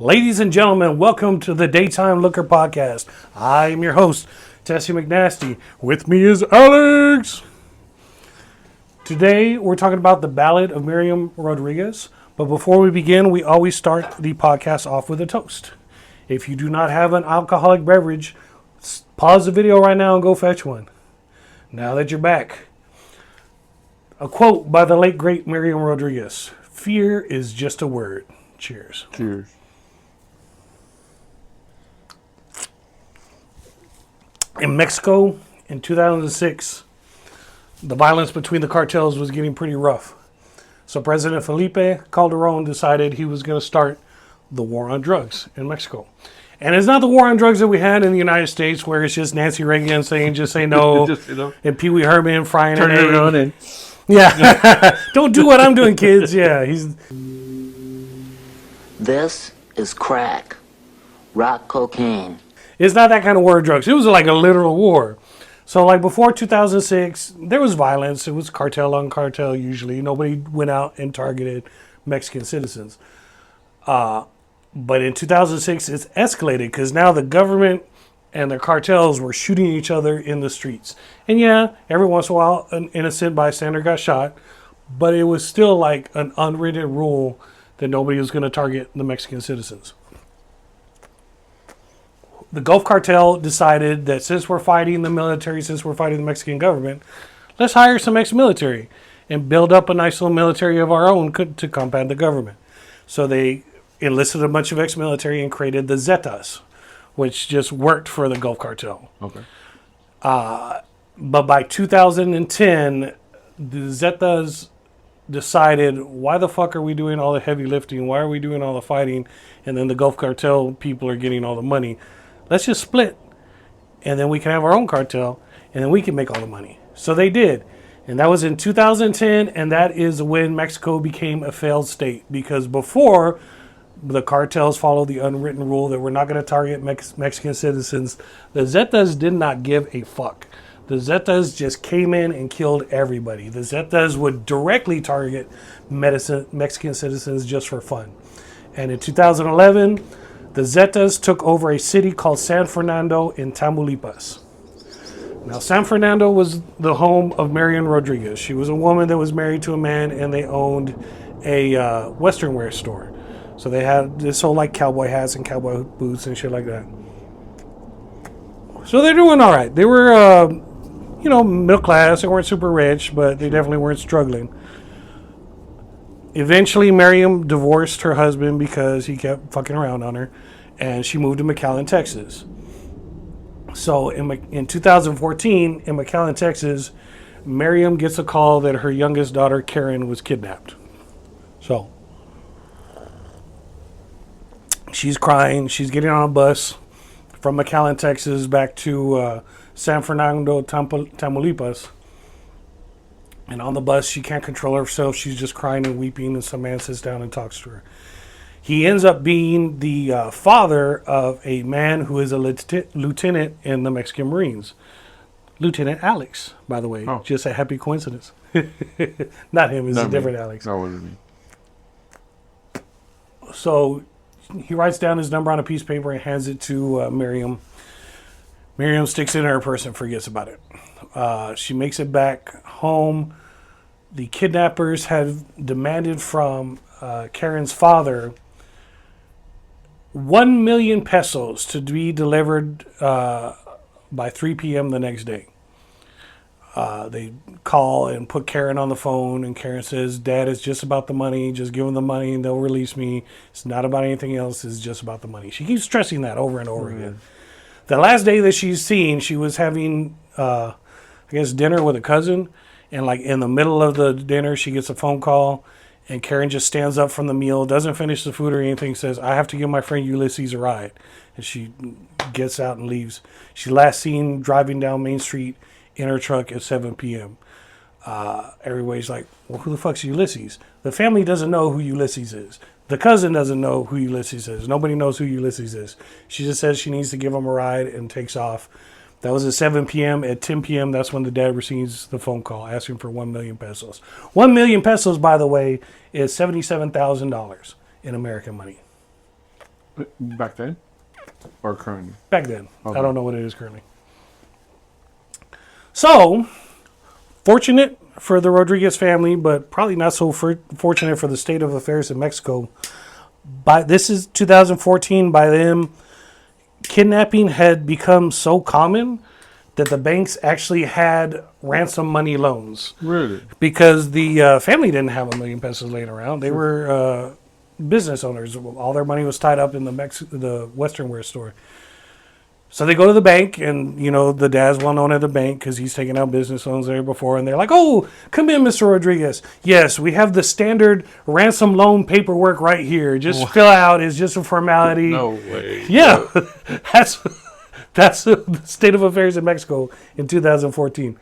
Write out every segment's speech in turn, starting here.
Ladies and gentlemen, welcome to the Daytime Looker Podcast. I am your host, Tessie McNasty. With me is Alex. Today, we're talking about the Ballad of Miriam Rodriguez. But before we begin, we always start the podcast off with a toast. If you do not have an alcoholic beverage, pause the video right now and go fetch one. Now that you're back, a quote by the late, great Miriam Rodriguez. Fear is just a word. Cheers. Cheers. In Mexico, in 2006, the violence between the cartels was getting pretty rough. So President Felipe Calderon decided he was going to start the war on drugs in Mexico. And it's not the war on drugs that we had in the United States, where it's just Nancy Reagan saying, just say no, and Pee Wee Herman frying turn it around and... Yeah. Don't do what I'm doing, kids. Yeah. This is crack. Rock cocaine. It's not that kind of war on drugs. It was like a literal war. So like before 2006, there was violence. It was cartel on cartel usually. Nobody went out and targeted Mexican citizens. But in 2006, it's escalated because now the government and the cartels were shooting each other in the streets. And yeah, every once in a while, an innocent bystander got shot. But it was still like an unwritten rule that nobody was going to target the Mexican citizens. The Gulf Cartel decided that since we're fighting the military, since we're fighting the Mexican government, let's hire some ex-military and build up a nice little military of our own to combat the government. So they enlisted a bunch of ex-military and created the Zetas, which just worked for the Gulf Cartel. Okay. But by 2010, the Zetas decided, why the fuck are we doing all the heavy lifting? Why are we doing all the fighting? And then the Gulf Cartel people are getting all the money. Let's just split, and then we can have our own cartel, and then we can make all the money. So they did, and that was in 2010, and that is when Mexico became a failed state, because before, the cartels followed the unwritten rule that we're not going to target Mexican citizens. The Zetas did not give a fuck. The Zetas just came in and killed everybody. The Zetas would directly target Mexican citizens just for fun. And in 2011, the Zetas took over a city called San Fernando in Tamaulipas. Now, San Fernando was the home of Miriam Rodriguez. She was a woman that was married to a man, and they owned a Western wear store. So they sold like cowboy hats and cowboy boots and shit like that. So they're doing all right. They were, middle class. They weren't super rich, but they definitely weren't struggling. Eventually, Miriam divorced her husband because he kept fucking around on her, and she moved to McAllen, Texas. So in 2014, in McAllen, Texas, Miriam gets a call that her youngest daughter, Karen, was kidnapped. So she's crying. She's getting on a bus from McAllen, Texas, back to San Fernando, Tamaulipas. And on the bus, she can't control herself. She's just crying and weeping, and some man sits down and talks to her. He ends up being the father of a man who is a lieutenant in the Mexican Marines. Lieutenant Alex, by the way. Oh. Just a happy coincidence. Not him, it's a different Alex. That wasn't me. So he writes down his number on a piece of paper and hands it to Miriam. Miriam sticks it in her purse and forgets about it. She makes it back home. The kidnappers have demanded from Karen's father 1 million pesos to be delivered by 3 p.m. the next day. They call and put Karen on the phone, and Karen says, Dad, it's just about the money. Just give them the money and they'll release me. It's not about anything else. It's just about the money. She keeps stressing that over and over again. The last day that she's seen, she was having, dinner with a cousin. And like in the middle of the dinner, she gets a phone call, and Karen just stands up from the meal, doesn't finish the food or anything, says, I have to give my friend Ulysses a ride. And she gets out and leaves. She's last seen driving down Main Street in her truck at 7 p.m. Everybody's like, well, who the fuck's Ulysses? The family doesn't know who Ulysses is. The cousin doesn't know who Ulysses is. Nobody knows who Ulysses is. She just says she needs to give him a ride and takes off. That was at 7 p.m. At 10 p.m., that's when the dad receives the phone call asking for 1 million pesos. 1 million pesos, by the way, is $77,000 in American money. Back then? Or currently? Back then. Okay. I don't know what it is currently. So, fortunate for the Rodriguez family, but probably not so fortunate for the state of affairs in Mexico. This is 2014. By them, kidnapping had become so common that the banks actually had ransom money loans. Really? Because the family didn't have $1,000,000 laying around. They were business owners. All their money was tied up in the Western wear store. So they go to the bank, and, the dad's well known at the bank because he's taken out business loans there before. And they're like, "Oh, come in, Mr. Rodriguez. Yes, we have the standard ransom loan paperwork right here. Just fill out. It's just a formality." No way. Yeah, that's the state of affairs in Mexico in 2014.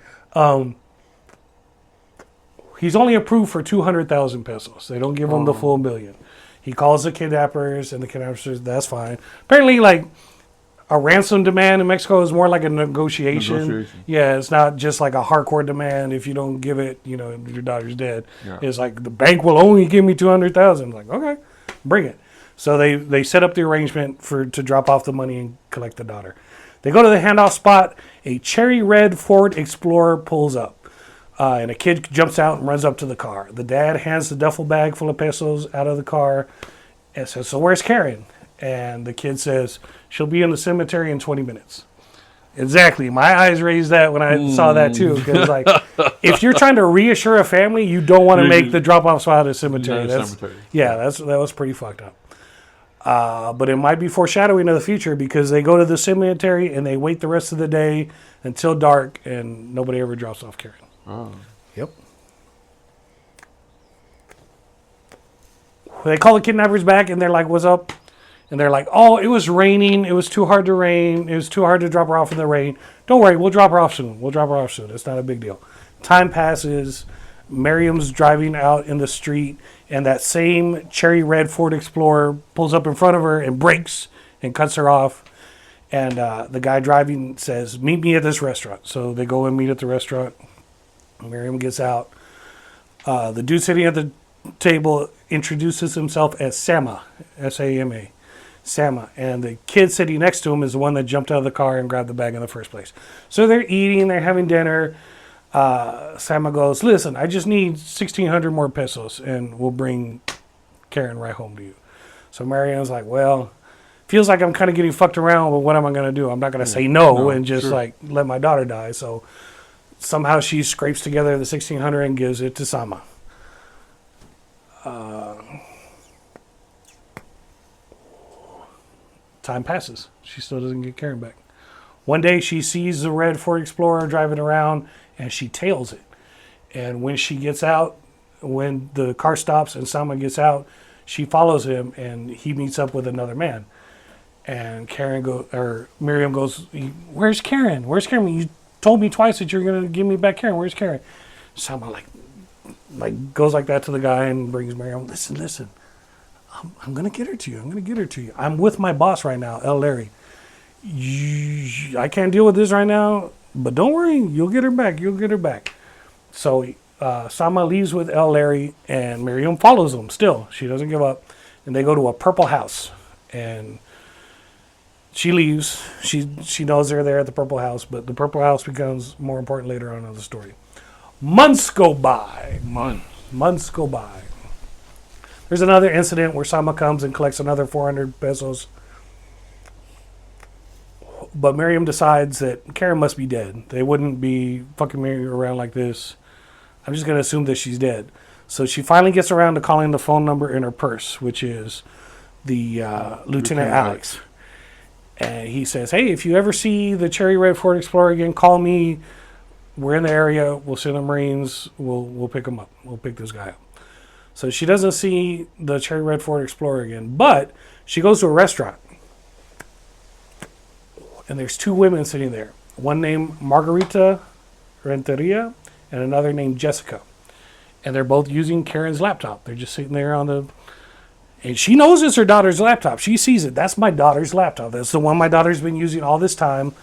He's only approved for 200,000 pesos. They don't give him the full million. He calls the kidnappers, and the kidnappers says, "That's fine." Apparently, a ransom demand in Mexico is more like a negotiation. Yeah, it's not just like a hardcore demand. If you don't give it, your daughter's dead. Yeah. It's like the bank will only give me 200,000. Like, okay, bring it. So they set up the arrangement to drop off the money and collect the daughter. They go to the handoff spot. A cherry red Ford Explorer pulls up, and a kid jumps out and runs up to the car. The dad hands the duffel bag full of pesos out of the car and says, "So where's Karen?" And the kid says, "She'll be in the cemetery in 20 minutes. Exactly. My eyes raised that when I saw that too. Because if you're trying to reassure a family, you don't want to make the drop-off spot at a cemetery. That was pretty fucked up. But it might be foreshadowing of the future because they go to the cemetery and they wait the rest of the day until dark, and nobody ever drops off Karen. Oh. Yep. They call the kidnappers back, and they're like, "What's up?" And they're like, "Oh, it was raining. It was too hard to rain. It was too hard to drop her off in the rain. Don't worry, we'll drop her off soon. It's not a big deal." Time passes. Miriam's driving out in the street, and that same cherry red Ford Explorer pulls up in front of her and brakes and cuts her off. And the guy driving says, "Meet me at this restaurant." So they go and meet at the restaurant. Miriam gets out. The dude sitting at the table introduces himself as Sama, S-A-M-A. Sama, and the kid sitting next to him is the one that jumped out of the car and grabbed the bag in the first place. So they're eating, they're having dinner. Sama goes, "Listen, I just need 1,600 more pesos, and we'll bring Karen right home to you." So Marianne's like, "Well, feels like I'm kind of getting fucked around, but what am I going to do? I'm not going to say no and just let my daughter die." So somehow she scrapes together the 1,600 and gives it to Sama. Time passes. She still doesn't get Karen back. One day she sees the red Ford Explorer driving around, and she tails it. And when she gets out, when the car stops and Sama gets out, she follows him, and he meets up with another man. And Miriam goes, "Where's Karen? Where's Karen? You told me twice that you're going to give me back Karen. Where's Karen?" Sama goes like that to the guy and brings Miriam. Listen. I'm going to get her to you. I'm with my boss right now, El Larry. I can't deal with this right now, but don't worry. You'll get her back. So Sama leaves with El Larry, and Miriam follows him still. She doesn't give up. And they go to a purple house. And she leaves. She knows they're there at the purple house, but the purple house becomes more important later on in the story. Months go by. Months go by. There's another incident where Sama comes and collects another 400 pesos. But Miriam decides that Karen must be dead. They wouldn't be fucking me around like this. I'm just going to assume that she's dead. So she finally gets around to calling the phone number in her purse, which is the Lieutenant Alex. And he says, "Hey, if you ever see the cherry red Ford Explorer again, call me. We're in the area. We'll send the Marines. We'll pick him up. We'll pick this guy up." So she doesn't see the cherry red Ford Explorer again, but she goes to a restaurant. And there's two women sitting there. One named Margarita Renteria and another named Jessica. And they're both using Karen's laptop. They're just sitting there and she knows it's her daughter's laptop. She sees it. That's my daughter's laptop. That's the one my daughter's been using all this time.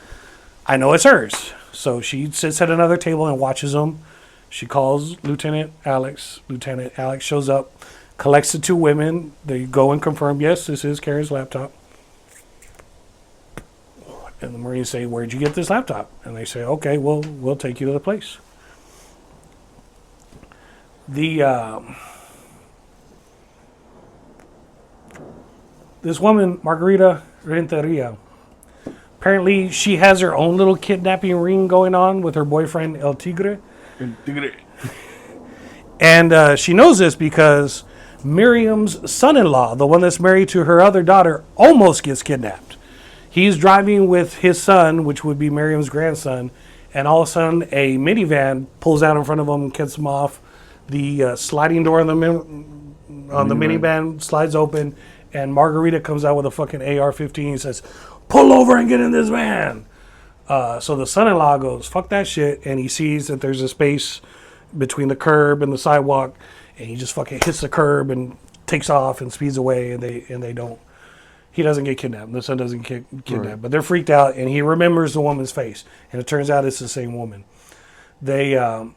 I know it's hers. So she sits at another table and watches them. She calls Lieutenant Alex. Lieutenant Alex shows up, collects the two women. They go and confirm, yes, this is Karen's laptop. And the Marines say, "Where'd you get this laptop?" And they say, "Okay, we'll take you to the place." This woman, Margarita Renteria, apparently she has her own little kidnapping ring going on with her boyfriend El Tigre. And she knows this because Miriam's son-in-law, the one that's married to her other daughter, almost gets kidnapped. He's driving with his son, which would be Miriam's grandson, and all of a sudden a minivan pulls out in front of him and gets him off. The sliding door on the minivan slides open, and Margarita comes out with a fucking AR-15 and says, "Pull over and get in this van." So the son-in-law goes, "Fuck that shit," and he sees that there's a space between the curb and the sidewalk, and he just fucking hits the curb and takes off and speeds away, and they don't. He doesn't get kidnapped. The son doesn't get kidnapped, right. But they're freaked out, and he remembers the woman's face, and it turns out it's the same woman. The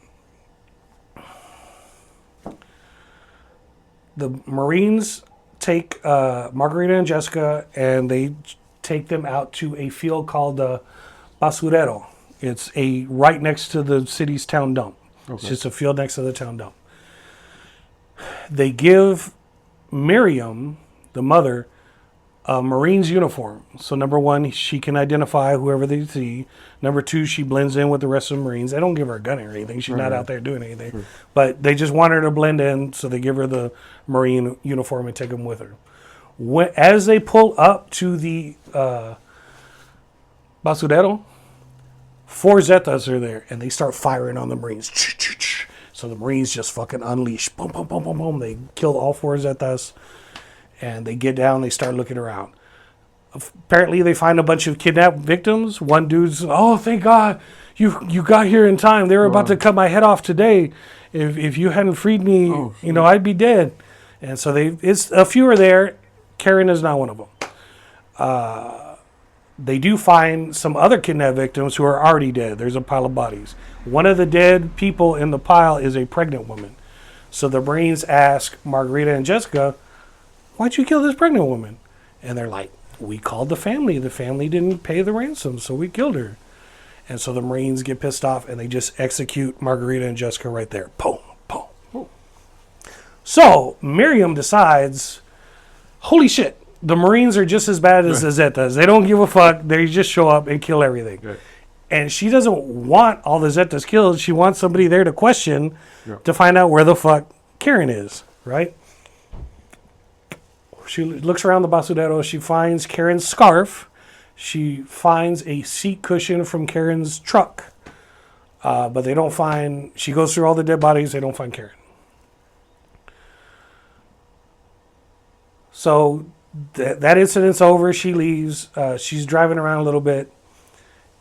Marines take Margarita and Jessica, and they take them out to a field called Basurero. It's right next to the city's town dump. Okay. It's just a field next to the town dump. They give Miriam, the mother, a Marine's uniform. So number one, she can identify whoever they see. Number two, she blends in with the rest of the Marines. They don't give her a gun or anything. She's not out there doing anything. Right. But they just want her to blend in, so they give her the Marine uniform and take them with her. As they pull up to the Basurero, 4 Zetas are there, and they start firing on the Marines. So the Marines just fucking unleash. Boom, boom, boom, boom, boom. They kill all 4 Zetas, and they get down. They start looking around. Apparently, they find a bunch of kidnapped victims. One dude's, "Oh, thank God, you got here in time. They were about to cut my head off today. If you hadn't freed me, I'd be dead." And so a few are there. Karen is not one of them. They do find some other kidnapped victims who are already dead. There's a pile of bodies. One of the dead people in the pile is a pregnant woman. So the Marines ask Margarita and Jessica, "Why'd you kill this pregnant woman?" And they're like, "We called the family. The family didn't pay the ransom, so we killed her." And so the Marines get pissed off, and they just execute Margarita and Jessica right there. Boom, boom. Boom. So Miriam decides, holy shit, the Marines are just as bad as the Zetas. They don't give a fuck. They just show up and kill everything. Right. And she doesn't want all the Zetas killed. She wants somebody there to question to find out where the fuck Karen is, right? She looks around the Basurero. She finds Karen's scarf. She finds a seat cushion from Karen's truck. But they don't find... She goes through all the dead bodies. They don't find Karen. So that incident's over. She leaves. She's driving around a little bit.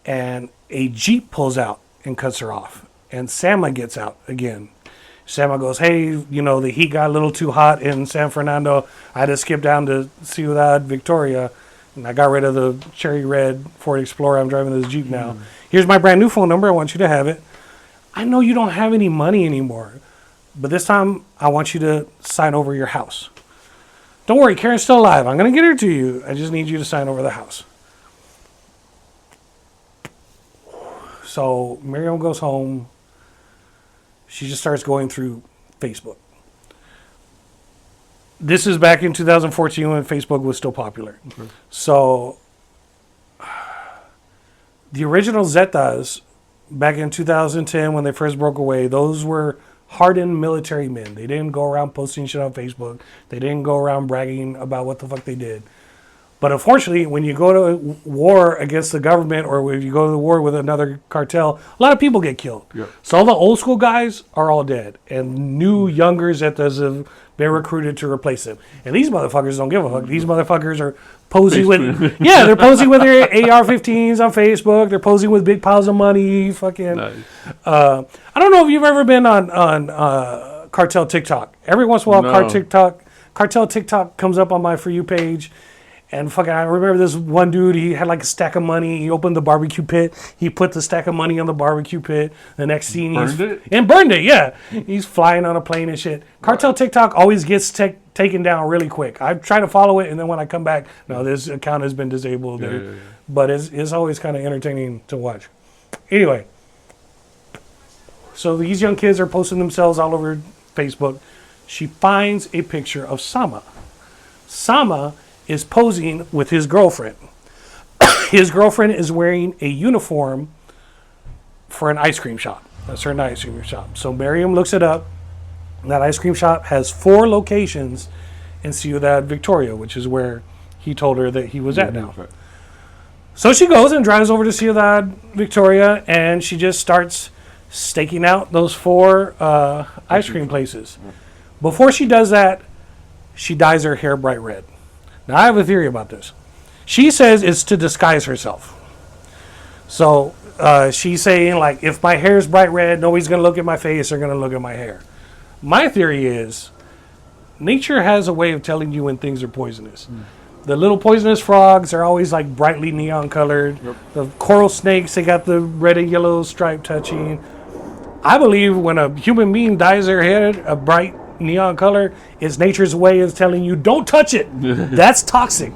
And a Jeep pulls out and cuts her off. And Sama gets out again. Sama goes, "Hey, the heat got a little too hot in San Fernando. I had to skip down to Ciudad Victoria, and I got rid of the cherry red Ford Explorer. I'm driving this Jeep now. Here's my brand new phone number. I want you to have it. I know you don't have any money anymore, but this time I want you to sign over your house. Don't worry, Karen's still alive. I'm going to get her to you. I just need you to sign over the house." So Miriam goes home. She just starts going through Facebook. This is back in 2014 when Facebook was still popular. Okay. So the original Zetas back in 2010 when they first broke away, those were hardened military men. They didn't go around posting shit on Facebook. They didn't go around bragging about what the fuck they did. But unfortunately, when you go to war against the government or if you go to war with another cartel, a lot of people get killed. Yep. So all the old school guys are all dead. And new, younger Zetas have been recruited to replace them. And these motherfuckers don't give a fuck. These motherfuckers are posing with... Yeah, they're posing with their AR-15s on Facebook. They're posing with big piles of money. Fucking... Nice. I don't know if you've ever been on cartel TikTok. Every once in a while, cartel TikTok comes up on my For You page. And fucking, I remember this one dude, he had like a stack of money. He opened the barbecue pit. He put the stack of money on the barbecue pit. The next scene, burned it? And burned it, yeah. He's flying on a plane and shit. Cartel TikTok always gets taken down really quick. I try to follow it, and then when I come back, no, this account has been disabled. Yeah. But it's always kind of entertaining to watch. Anyway, so these young kids are posting themselves all over Facebook. She finds a picture of Sama. Sama is posing with his girlfriend. His girlfriend is wearing a uniform for an ice cream shop. That's her ice cream shop. So Miriam looks it up. That ice cream shop has 4 locations in Ciudad Victoria, which is where he told her that he was at now. Okay. So she goes and drives over to Ciudad Victoria, and she just starts staking out those 4 ice cream places. Before she does that, she dyes her hair bright red. Now, I have a theory about this. She says it's to disguise herself. So she's saying, like, if my hair is bright red, nobody's going to look at my face, they're going to look at my hair. My theory is nature has a way of telling you when things are poisonous. The little poisonous frogs are always like brightly neon colored. Yep. The coral snakes, they got the red and yellow stripe touching. I believe when a human being dyes their hair a bright neon color, it's nature's way of telling you, don't touch it. That's toxic.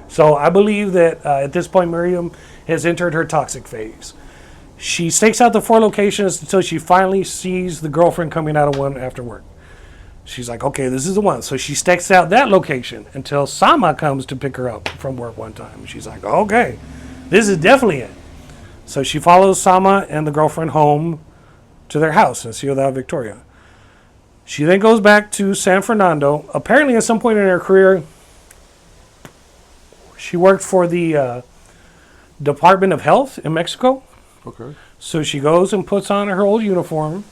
So I believe that at this point, Miriam has entered her toxic phase. She stakes out the 4 locations until she finally sees the girlfriend coming out of one after work. She's like, okay, this is the one. So she stakes out that location until Sama comes to pick her up from work one time. She's like, okay, this is definitely it. So she follows Sama and the girlfriend home to their house in Ciudad Victoria. She then goes back to San Fernando. Apparently, at some point in her career, she worked for the Department of Health in Mexico. Okay. So she goes and puts on her old uniform.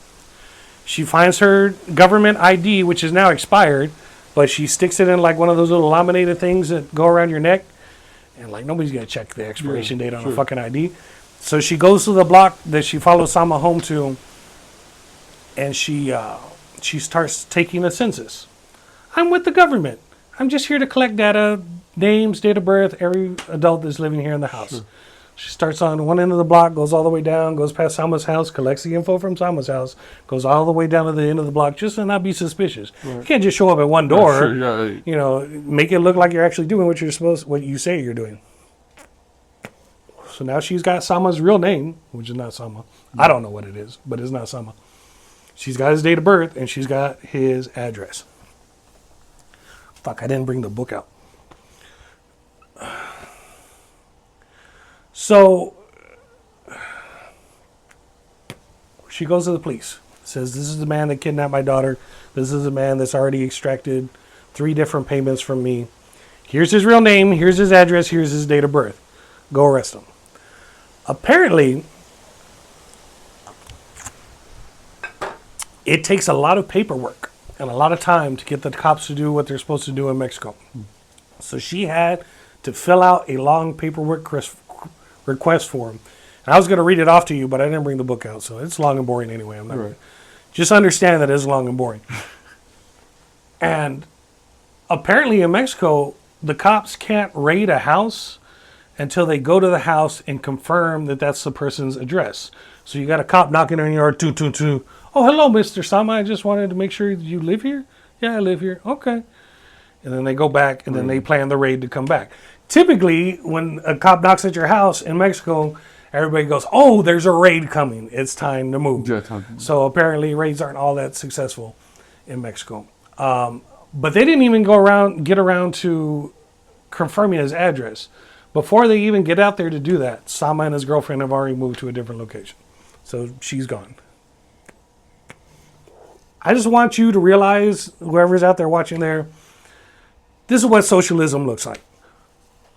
She finds her government ID, which is now expired, but she sticks it in like one of those little laminated things that go around your neck. And like nobody's going to check the expiration date on a fucking ID. So she goes to the block that she follows Sama home to, and she starts taking a census. I'm with the government. I'm just here to collect data, names, date of birth, every adult that's living here in the house. Sure. She starts on one end of the block, goes all the way down, goes past Sama's house, collects the info from Sama's house, goes all the way down to the end of the block just to not be suspicious. Right. You can't just show up at one door. You know, make it look like you're actually doing what you say you're doing. So now she's got Sama's real name, which is not Sama. I don't know what it is, but it's not Sama. She's got his date of birth, and she's got his address. Fuck, I didn't bring the book out. So she goes to the police. Says, this is the man that kidnapped my daughter. This is the man that's already extracted 3 different payments from me. Here's his real name. Here's his address. Here's his date of birth. Go arrest him. Apparently, it takes a lot of paperwork and a lot of time to get the cops to do what they're supposed to do in Mexico. So she had to fill out a long paperwork request form. And I was going to read it off to you, but I didn't bring the book out, so it's long and boring anyway. I'm not right. Just understand that it's long and boring. And apparently in Mexico, the cops can't raid a house until they go to the house and confirm that that's the person's address. So you got a cop knocking on your door, toot. Oh, hello, Mr. Sama. I just wanted to make sure you live here. Yeah, I live here. Okay. And then they go back, and then they plan the raid to come back. Typically, when a cop knocks at your house in Mexico, everybody goes, oh, there's a raid coming. It's time to move. Yeah, so apparently raids aren't all that successful in Mexico. But they didn't even get around to confirming his address. Before they even get out there to do that, Sama and his girlfriend have already moved to a different location. So she's gone. I just want you to realize, whoever's out there watching there, this is what socialism looks like.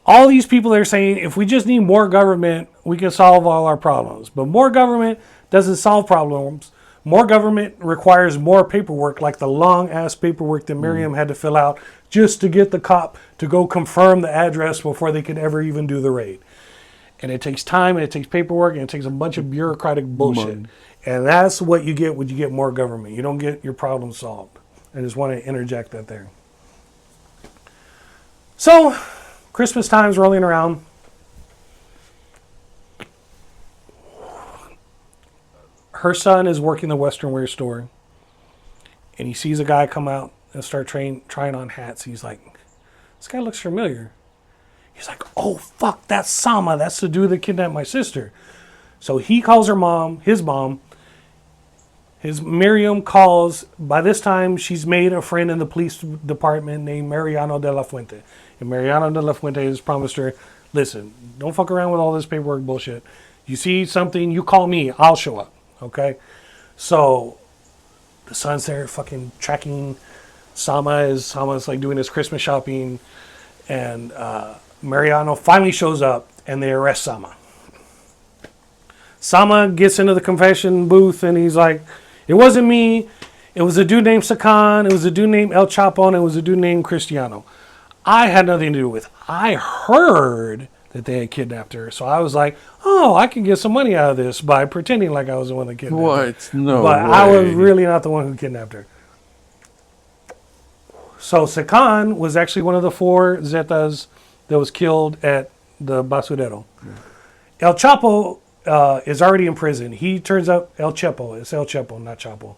All these people are saying, if we just need more government, we can solve all our problems. But more government doesn't solve problems. More government requires more paperwork, like the long-ass paperwork that Miriam had to fill out just to get the cop to go confirm the address before they could ever even do the raid. And it takes time, and it takes paperwork, and it takes a bunch of bureaucratic bullshit. And that's what you get when you get more government. You don't get your problems solved. I just want to interject that there. So, Christmas time's rolling around. Her son is working the Western wear store, and he sees a guy come out and start trying on hats. He's like, this guy looks familiar. He's like, oh, fuck, that's Sama. That's the dude that kidnapped my sister. So he calls her mom, his Miriam calls. By this time, she's made a friend in the police department named Mariano de la Fuente. And Mariano de la Fuente has promised her, listen, don't fuck around with all this paperwork bullshit. You see something, you call me, I'll show up. Okay? So the son's there fucking tracking Sama's like doing his Christmas shopping. And Mariano finally shows up and they arrest Sama. Sama gets into the confession booth and he's like, it wasn't me. It was a dude named Sakan. It was a dude named El Chapo. And it was a dude named Cristiano. I had nothing to do with it. I heard that they had kidnapped her. So I was like, oh, I can get some money out of this by pretending like I was the one that kidnapped her. What? No But way. I was really not the one who kidnapped her. So Sakan was actually one of the 4 Zetas that was killed at the Basurero. Yeah. El Chapo is already in prison. He turns up El Chepo. It's El Chepo, not Chapo.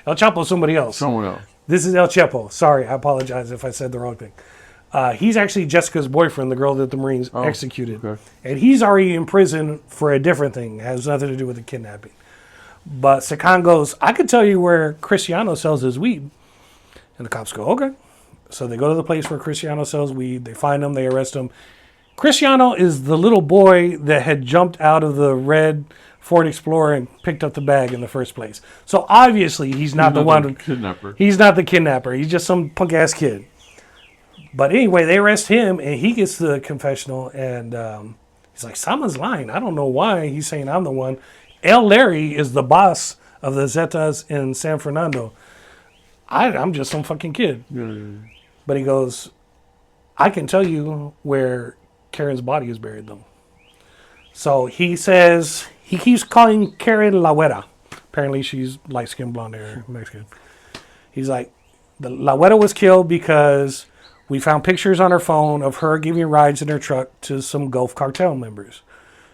El Chapo is somebody else. Someone else. This is El Chepo. Sorry, I apologize if I said the wrong thing. He's actually Jessica's boyfriend, the girl that the Marines executed. Okay. And he's already in prison for a different thing. It has nothing to do with the kidnapping. But Sakan goes, I could tell you where Cristiano sells his weed. And the cops go, okay. So they go to the place where Cristiano sells weed. They find him. They arrest him. Cristiano is the little boy that had jumped out of the red Ford Explorer and picked up the bag in the first place. So obviously he's not the one. Kidnapper. He's not the kidnapper. He's just some punk ass kid. But anyway, they arrest him and he gets the confessional and he's like, Sama's lying. I don't know why he's saying I'm the one. El Larry is the boss of the Zetas in San Fernando. I'm just some fucking kid. Yeah. But he goes, I can tell you where Karen's body is buried, though. So he says, he keeps calling Karen La Güera. Apparently she's light-skinned, blonde hair, Mexican. He's like, the La Güera was killed because we found pictures on her phone of her giving rides in her truck to some Gulf cartel members.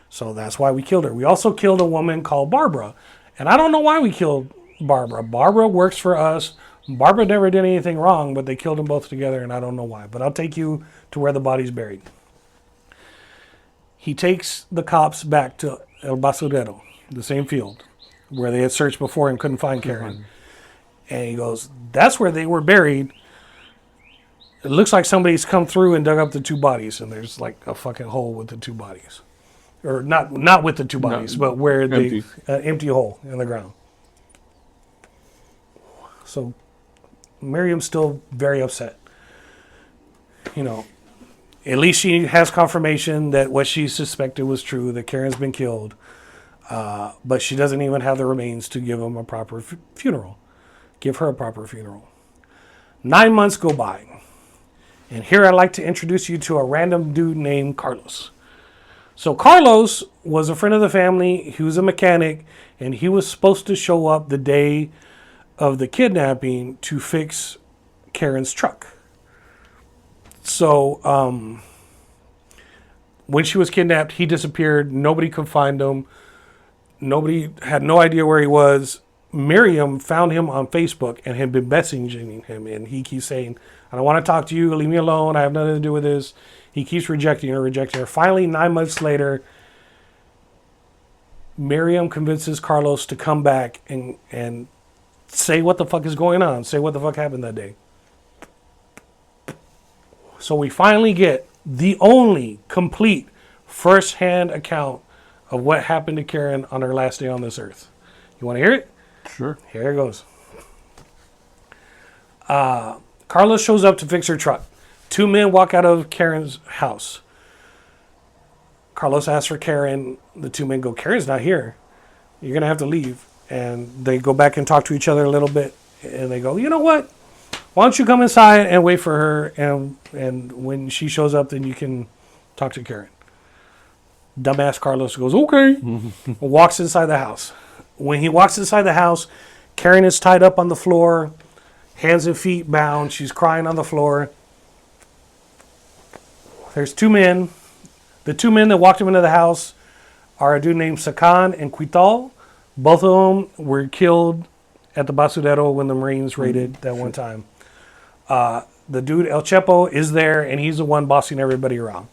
So that's why we killed her. We also killed a woman called Barbara. And I don't know why we killed Barbara. Barbara works for us. Barbara never did anything wrong, but they killed them both together, and I don't know why. But I'll take you to where the body's buried. He takes the cops back to El Basurero, the same field, where they had searched before and couldn't find Karen. And he goes, that's where they were buried. It looks like somebody's come through and dug up the 2 bodies, and there's like a fucking hole with the 2 bodies. Or not with the 2 bodies, but where empty. Empty hole in the ground. So Miriam's still very upset. You know, at least she has confirmation that what she suspected was true, that Karen's been killed. But she doesn't even have the remains to give him a proper funeral. Give her a proper funeral. 9 months go by. And here I'd like to introduce you to a random dude named Carlos. So Carlos was a friend of the family. He was a mechanic. And he was supposed to show up the day of the kidnapping to fix Karen's truck. So when she was kidnapped, he disappeared. Nobody could find him. Nobody had no idea where he was. Miriam found him on Facebook and had been messaging him. And he keeps saying, I don't want to talk to you. Leave me alone. I have nothing to do with this. He keeps rejecting her. Finally, 9 months later, Miriam convinces Carlos to come back and say what the fuck is going on. Say what the fuck happened that day. So we finally get the only complete first-hand account of what happened to Karen on her last day on this earth. You want to hear it? Sure. Here it goes. Carlos shows up to fix her truck. 2 men walk out of Karen's house. Carlos asks for Karen. The 2 men go, Karen's not here. You're going to have to leave. And they go back and talk to each other a little bit. And they go, you know what? Why don't you come inside and wait for her? And when she shows up, then you can talk to Karen. Dumbass Carlos goes, okay. Walks inside the house. When he walks inside the house, Karen is tied up on the floor, hands and feet bound. She's crying on the floor. There's 2 men. The 2 men that walked him into the house are a dude named Sakan and Quital. Both of them were killed at the Basurero when the Marines raided that one time. The dude El Chepo is there, and he's the one bossing everybody around.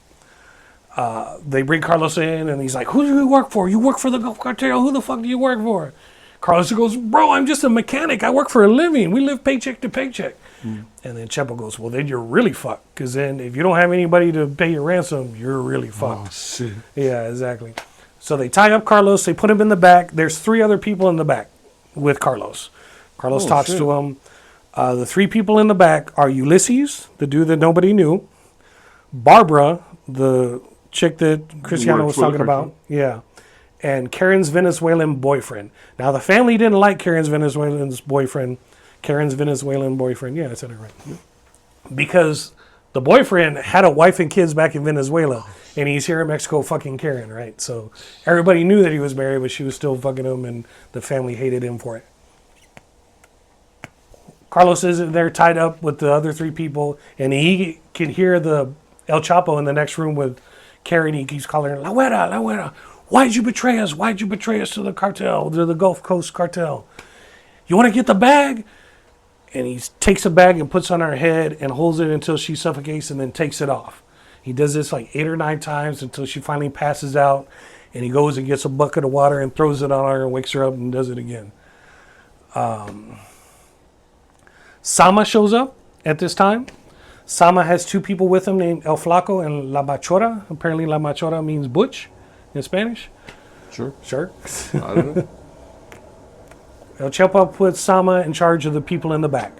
They bring Carlos in, and he's like, "Who do you work for? You work for the Gulf Cartel? Who the fuck do you work for?" Carlos goes, "Bro, I'm just a mechanic. I work for a living. We live paycheck to paycheck." And then Chepo goes, "Well, then you're really fucked. Because then if you don't have anybody to pay your ransom, you're really fucked." Oh, shit. Yeah, exactly. So they tie up Carlos. They put him in the back. There's 3 other people in the back with Carlos. Carlos talks to him. The 3 people in the back are Ulysses, the dude that nobody knew, Barbara, the chick that Cristiano was talking about, yeah, and Karen's Venezuelan boyfriend. Now, the family didn't like Karen's Venezuelan boyfriend, yeah, I said it right, because the boyfriend had a wife and kids back in Venezuela, and he's here in Mexico fucking Karen, right? So everybody knew that he was married, but she was still fucking him, and the family hated him for it. Carlos is there tied up with the other 3 people, and he can hear the El Chapo in the next room with Karen. He keeps calling her, La Güera, why'd you betray us? Why'd you betray us to the cartel, to the Gulf Coast cartel? You want to get the bag? And he takes a bag and puts on her head and holds it until she suffocates and then takes it off. He does this like 8 or 9 times until she finally passes out, and he goes and gets a bucket of water and throws it on her and wakes her up and does it again. Sama shows up at this time. Sama has 2 people with him named El Flaco and La Machora. Apparently La Machora means butch in Spanish. Sure. I don't know. El Chepo puts Sama in charge of the people in the back.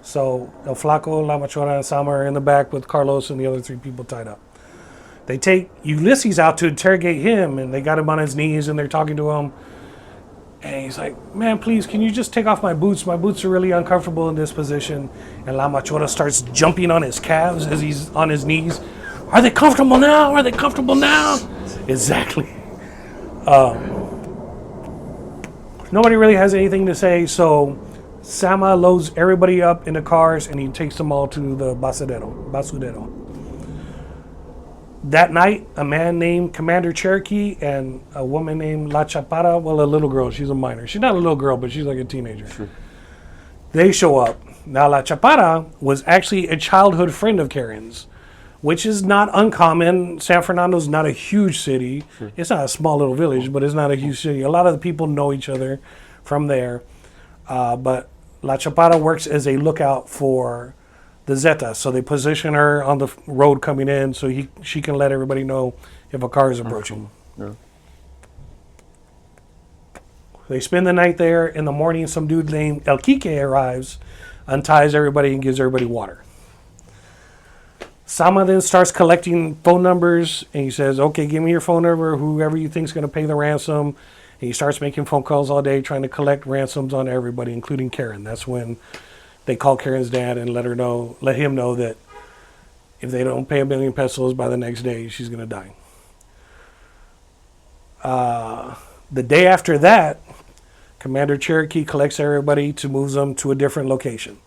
So El Flaco, La Machora, and Sama are in the back with Carlos and the other 3 people tied up. They take Ulysses out to interrogate him, and they got him on his knees, and they're talking to him. And he's like, "Man, please, can you just take off my boots? My boots are really uncomfortable in this position." And La Machora starts jumping on his calves as he's on his knees. "Are they comfortable now? Are they comfortable now?" Exactly. Nobody really has anything to say, so Sama loads everybody up in the cars, and he takes them all to the basurero. That night, a man named Commander Cherokee and a woman named La Chapara, well, a little girl, she's a minor. She's not a little girl, but she's like a teenager. Sure. They show up. Now, La Chapara was actually a childhood friend of Karen's, which is not uncommon. San Fernando's not a huge city. Sure. It's not a small little village, but it's not a huge city. A lot of the people know each other from there. But La Chapara works as a lookout for the Zeta, so they position her on the road coming in so she can let everybody know if a car is approaching. Yeah. They spend the night there. In the morning, some dude named El Quique arrives, unties everybody, and gives everybody water. Sama then starts collecting phone numbers, and he says, "Okay, give me your phone number, whoever you think's going to pay the ransom." And he starts making phone calls all day, trying to collect ransoms on everybody, including Karen. That's when they call Karen's dad and let him know that if they don't pay 1,000,000 pesos by the next day, she's going to die. The day after that, Commander Cherokee collects everybody to move them to a different location.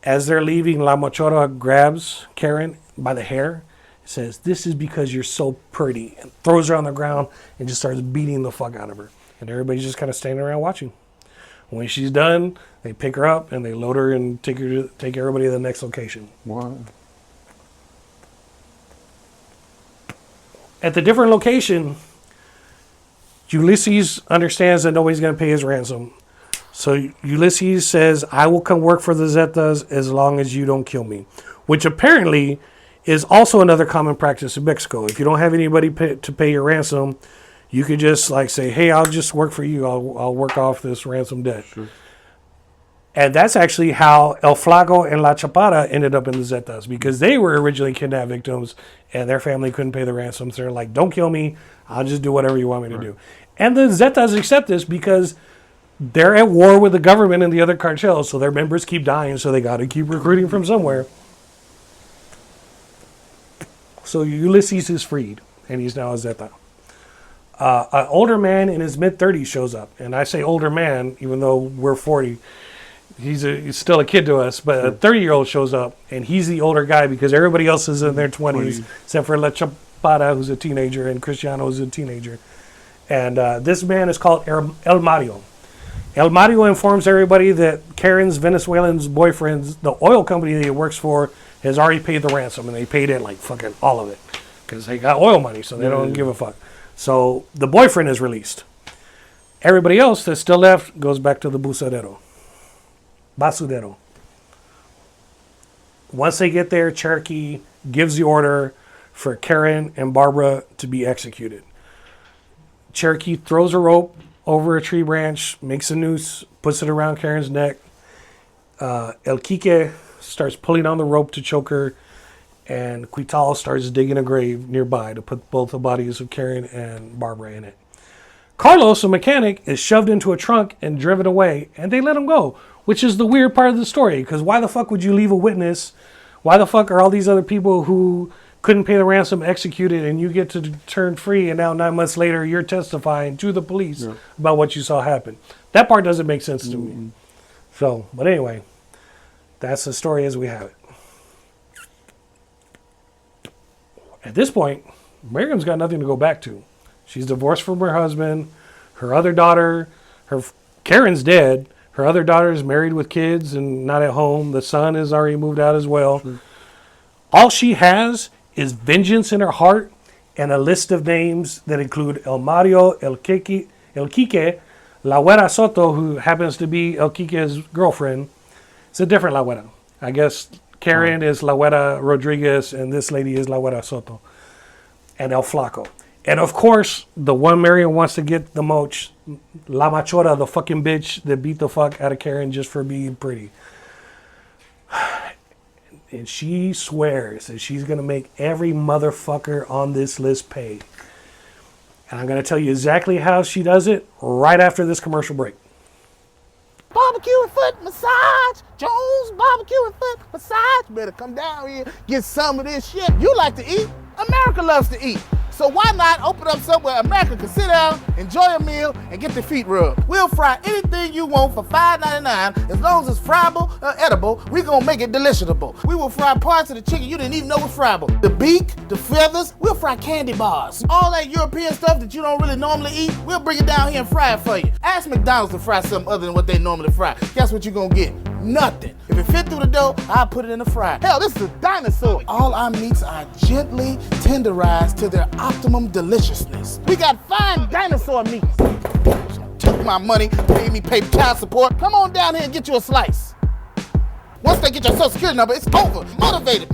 As they're leaving, La Machora grabs Karen by the hair, says, "This is because you're so pretty," and throws her on the ground and just starts beating the fuck out of her. And everybody's just kind of standing around watching. When she's done, they pick her up and they load her and take everybody to the next location. What? At the different location, Ulysses understands that nobody's going to pay his ransom. So Ulysses says, "I will come work for the Zetas as long as you don't kill me," which apparently is also another common practice in Mexico. If you don't have anybody to pay your ransom, you could just like say, "Hey, I'll just work for you. I'll work off this ransom debt." Sure. And that's actually how El Flaco and La Chapara ended up in the Zetas, because they were originally kidnapped victims and their family couldn't pay the ransoms. They're like, "Don't kill me. I'll just do whatever you want me to do." And the Zetas accept this because they're at war with the government and the other cartels, so their members keep dying, so they got to keep recruiting from somewhere. So Ulysses is freed, and he's now a Zeta. An older man in his mid-30s shows up, and I say older man, even though we're 40. He's still a kid to us, but a 30-year-old shows up, and he's the older guy because everybody else is in their 20s, except for La Chapada, who's a teenager, and Cristiano, who's a teenager. And this man is called El Mario. El Mario informs everybody that Karen's Venezuelan's boyfriend's, the oil company that he works for, has already paid the ransom, and they paid in like fucking all of it because they got oil money, so they don't give a fuck. So the boyfriend is released. Everybody else that's still left goes back to the basudero. Once they get there, Cherokee gives the order for Karen and Barbara to be executed. Cherokee throws a rope over a tree branch, makes a noose, puts it around Karen's neck. El Quique starts pulling on the rope to choke her, and Quital starts digging a grave nearby to put both the bodies of Karen and Barbara in it. Carlos, a mechanic, is shoved into a trunk and driven away, and they let him go, which is the weird part of the story, because why the fuck would you leave a witness? Why the fuck are all these other people who couldn't pay the ransom executed, and you get to turn free, and now 9 months later you're testifying to the police about what you saw happen? That part doesn't make sense to me. So, but anyway, that's the story as we have it. At this point, Miriam's got nothing to go back to. She's divorced from her husband. Her other daughter, Karen's dead. Her other daughter is married with kids and not at home. The son has already moved out as well. All she has is vengeance in her heart and a list of names that include El Mario, El Quique, La Güera Soto, who happens to be El Quique's girlfriend. It's a different La Güera. I guess Karen is La Güera Rodriguez, and this lady is La Güera Soto. And El Flaco. And of course, the one Miriam wants to get the most, La Machora, the fucking bitch that beat the fuck out of Karen just for being pretty. And she swears that she's going to make every motherfucker on this list pay. And I'm going to tell you exactly how she does it right after this commercial break. Barbecue and foot massage. Jones barbecue and foot massage. Better come down here, get some of this shit. You like to eat. America loves to eat. So why not open up somewhere America can sit down, enjoy a meal, and get their feet rubbed? We'll fry anything you want for $5.99. As long as it's friable or edible, we're gonna make it deliciousable. We will fry parts of the chicken you didn't even know was friable. The beak, the feathers, we'll fry candy bars. All that European stuff that you don't really normally eat, we'll bring it down here and fry it for you. Ask McDonald's to fry something other than what they normally fry. Guess what you're gonna get? Nothing. If it fit through the dough, I'll put it in the fryer. Hell, this is a dinosaur. All our meats are gently tenderized to their optimum deliciousness. We got fine dinosaur meats. Took my money, paid me child support. Come on down here and get you a slice. Once they get your social security number, it's over. Motivated.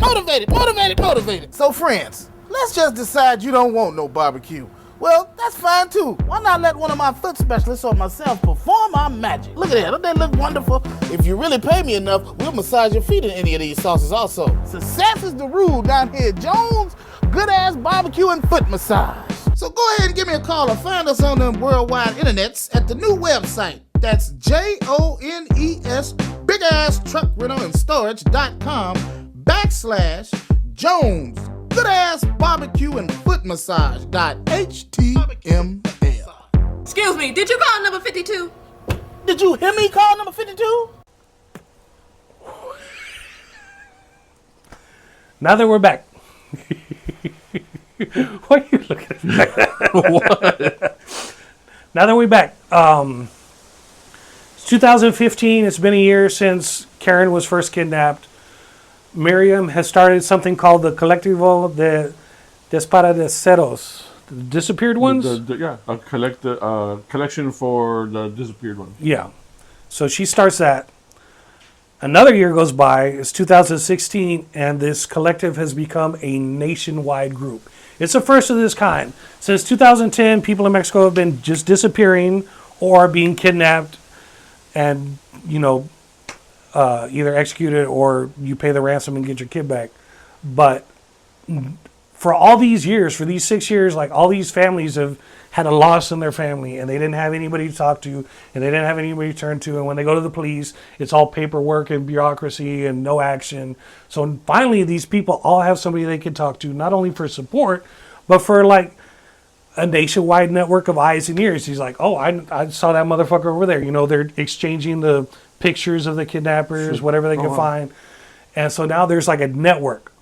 So friends, let's just decide you don't want no barbecue. Well, that's fine too. Why not let one of my foot specialists or myself perform our magic? Look at that, don't they look wonderful? If you really pay me enough, we'll massage your feet in any of these sauces also. Success is the rule down here at Jones. Good ass barbecue and foot massage. So go ahead and give me a call or find us on the worldwide internets at the new website. That's JONES, big ass truck rental and storage.com/Jones. Good ass barbecue and foot massage.html. Excuse me, did you call number 52? Did you hear me call number 52? Now that we're back. Why are you looking at me like that? What? Now that we're back. It's 2015. It's been a year since Karen was first kidnapped. Miriam has started something called the Colectivo de Desaparecidos. The disappeared ones? A collection for the disappeared ones. Yeah. So she starts that. Another year goes by. It's 2016, and this collective has become a nationwide group. It's the first of this kind. Since 2010, people in Mexico have been just disappearing or being kidnapped and, either executed or you pay the ransom and get your kid back. But for all these years, for these 6 years, like all these families have had a loss in their family and they didn't have anybody to talk to and they didn't have anybody to turn to. And when they go to the police, it's all paperwork and bureaucracy and no action. So finally, these people all have somebody they can talk to, not only for support, but for like a nationwide network of eyes and ears. He's like, oh, I saw that motherfucker over there. They're exchanging the pictures of the kidnappers, whatever they can find. And so now there's like a network.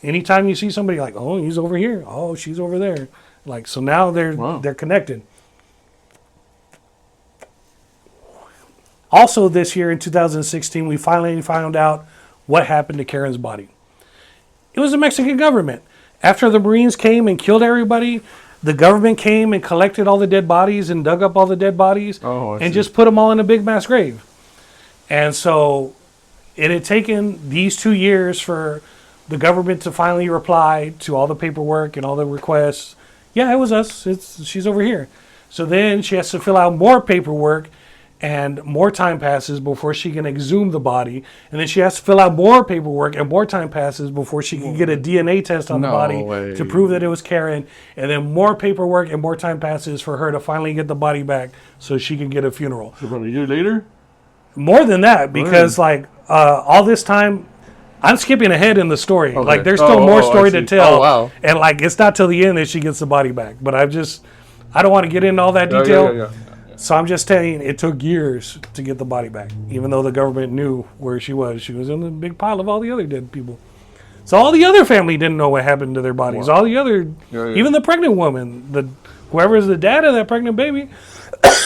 Anytime you see somebody like, oh, he's over here. Oh, she's over there. So now they're connected. Also, this year in 2016, we finally found out what happened to Karen's body. It was the Mexican government. After the Marines came and killed everybody, the government came and collected all the dead bodies and dug up all the dead bodies and just put them all in a big mass grave. And so it had taken these 2 years for the government to finally reply to all the paperwork and all the requests. Yeah, it was us. She's over here. So then she has to fill out more paperwork, and more time passes before she can exhume the body. And then she has to fill out more paperwork, and more time passes before she can get a DNA test on the body to prove that it was Karen. And then more paperwork and more time passes for her to finally get the body back so she can get a funeral. So about a year later? More than that, because all this time, I'm skipping ahead in the story. Okay. Like, there's still more story to tell. Oh, wow. And like, it's not till the end that she gets the body back. But I don't want to get into all that detail. Yeah. So I'm just telling you, it took years to get the body back, even though the government knew where she was. She was in the big pile of all the other dead people. So all the other family didn't know what happened to their bodies. All the other, even the pregnant woman, whoever's the dad of that pregnant baby,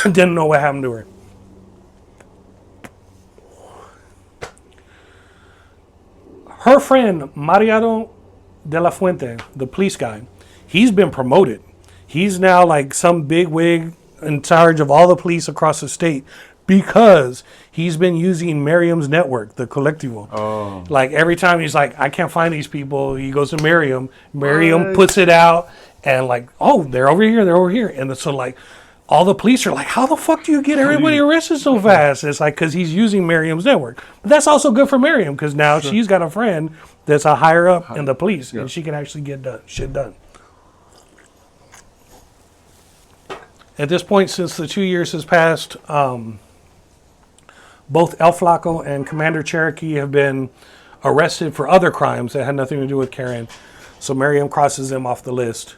didn't know what happened to her. Her friend, Mariano de la Fuente, the police guy, he's been promoted. He's now like some big wig in charge of all the police across the state because he's been using Miriam's network, the Colectivo. Oh. Like every time he's like, I can't find these people, he goes to Miriam. Miriam puts it out and like, oh, they're over here. And so like all the police are like, how the fuck do you get everybody arrested so fast? It's like, because he's using Miriam's network. But that's also good for Miriam because now she's got a friend that's a higher up in the police and she can actually get shit done. At this point, since the 2 years has passed, both El Flaco and Commander Cherokee have been arrested for other crimes that had nothing to do with Karen. So Miriam crosses them off the list.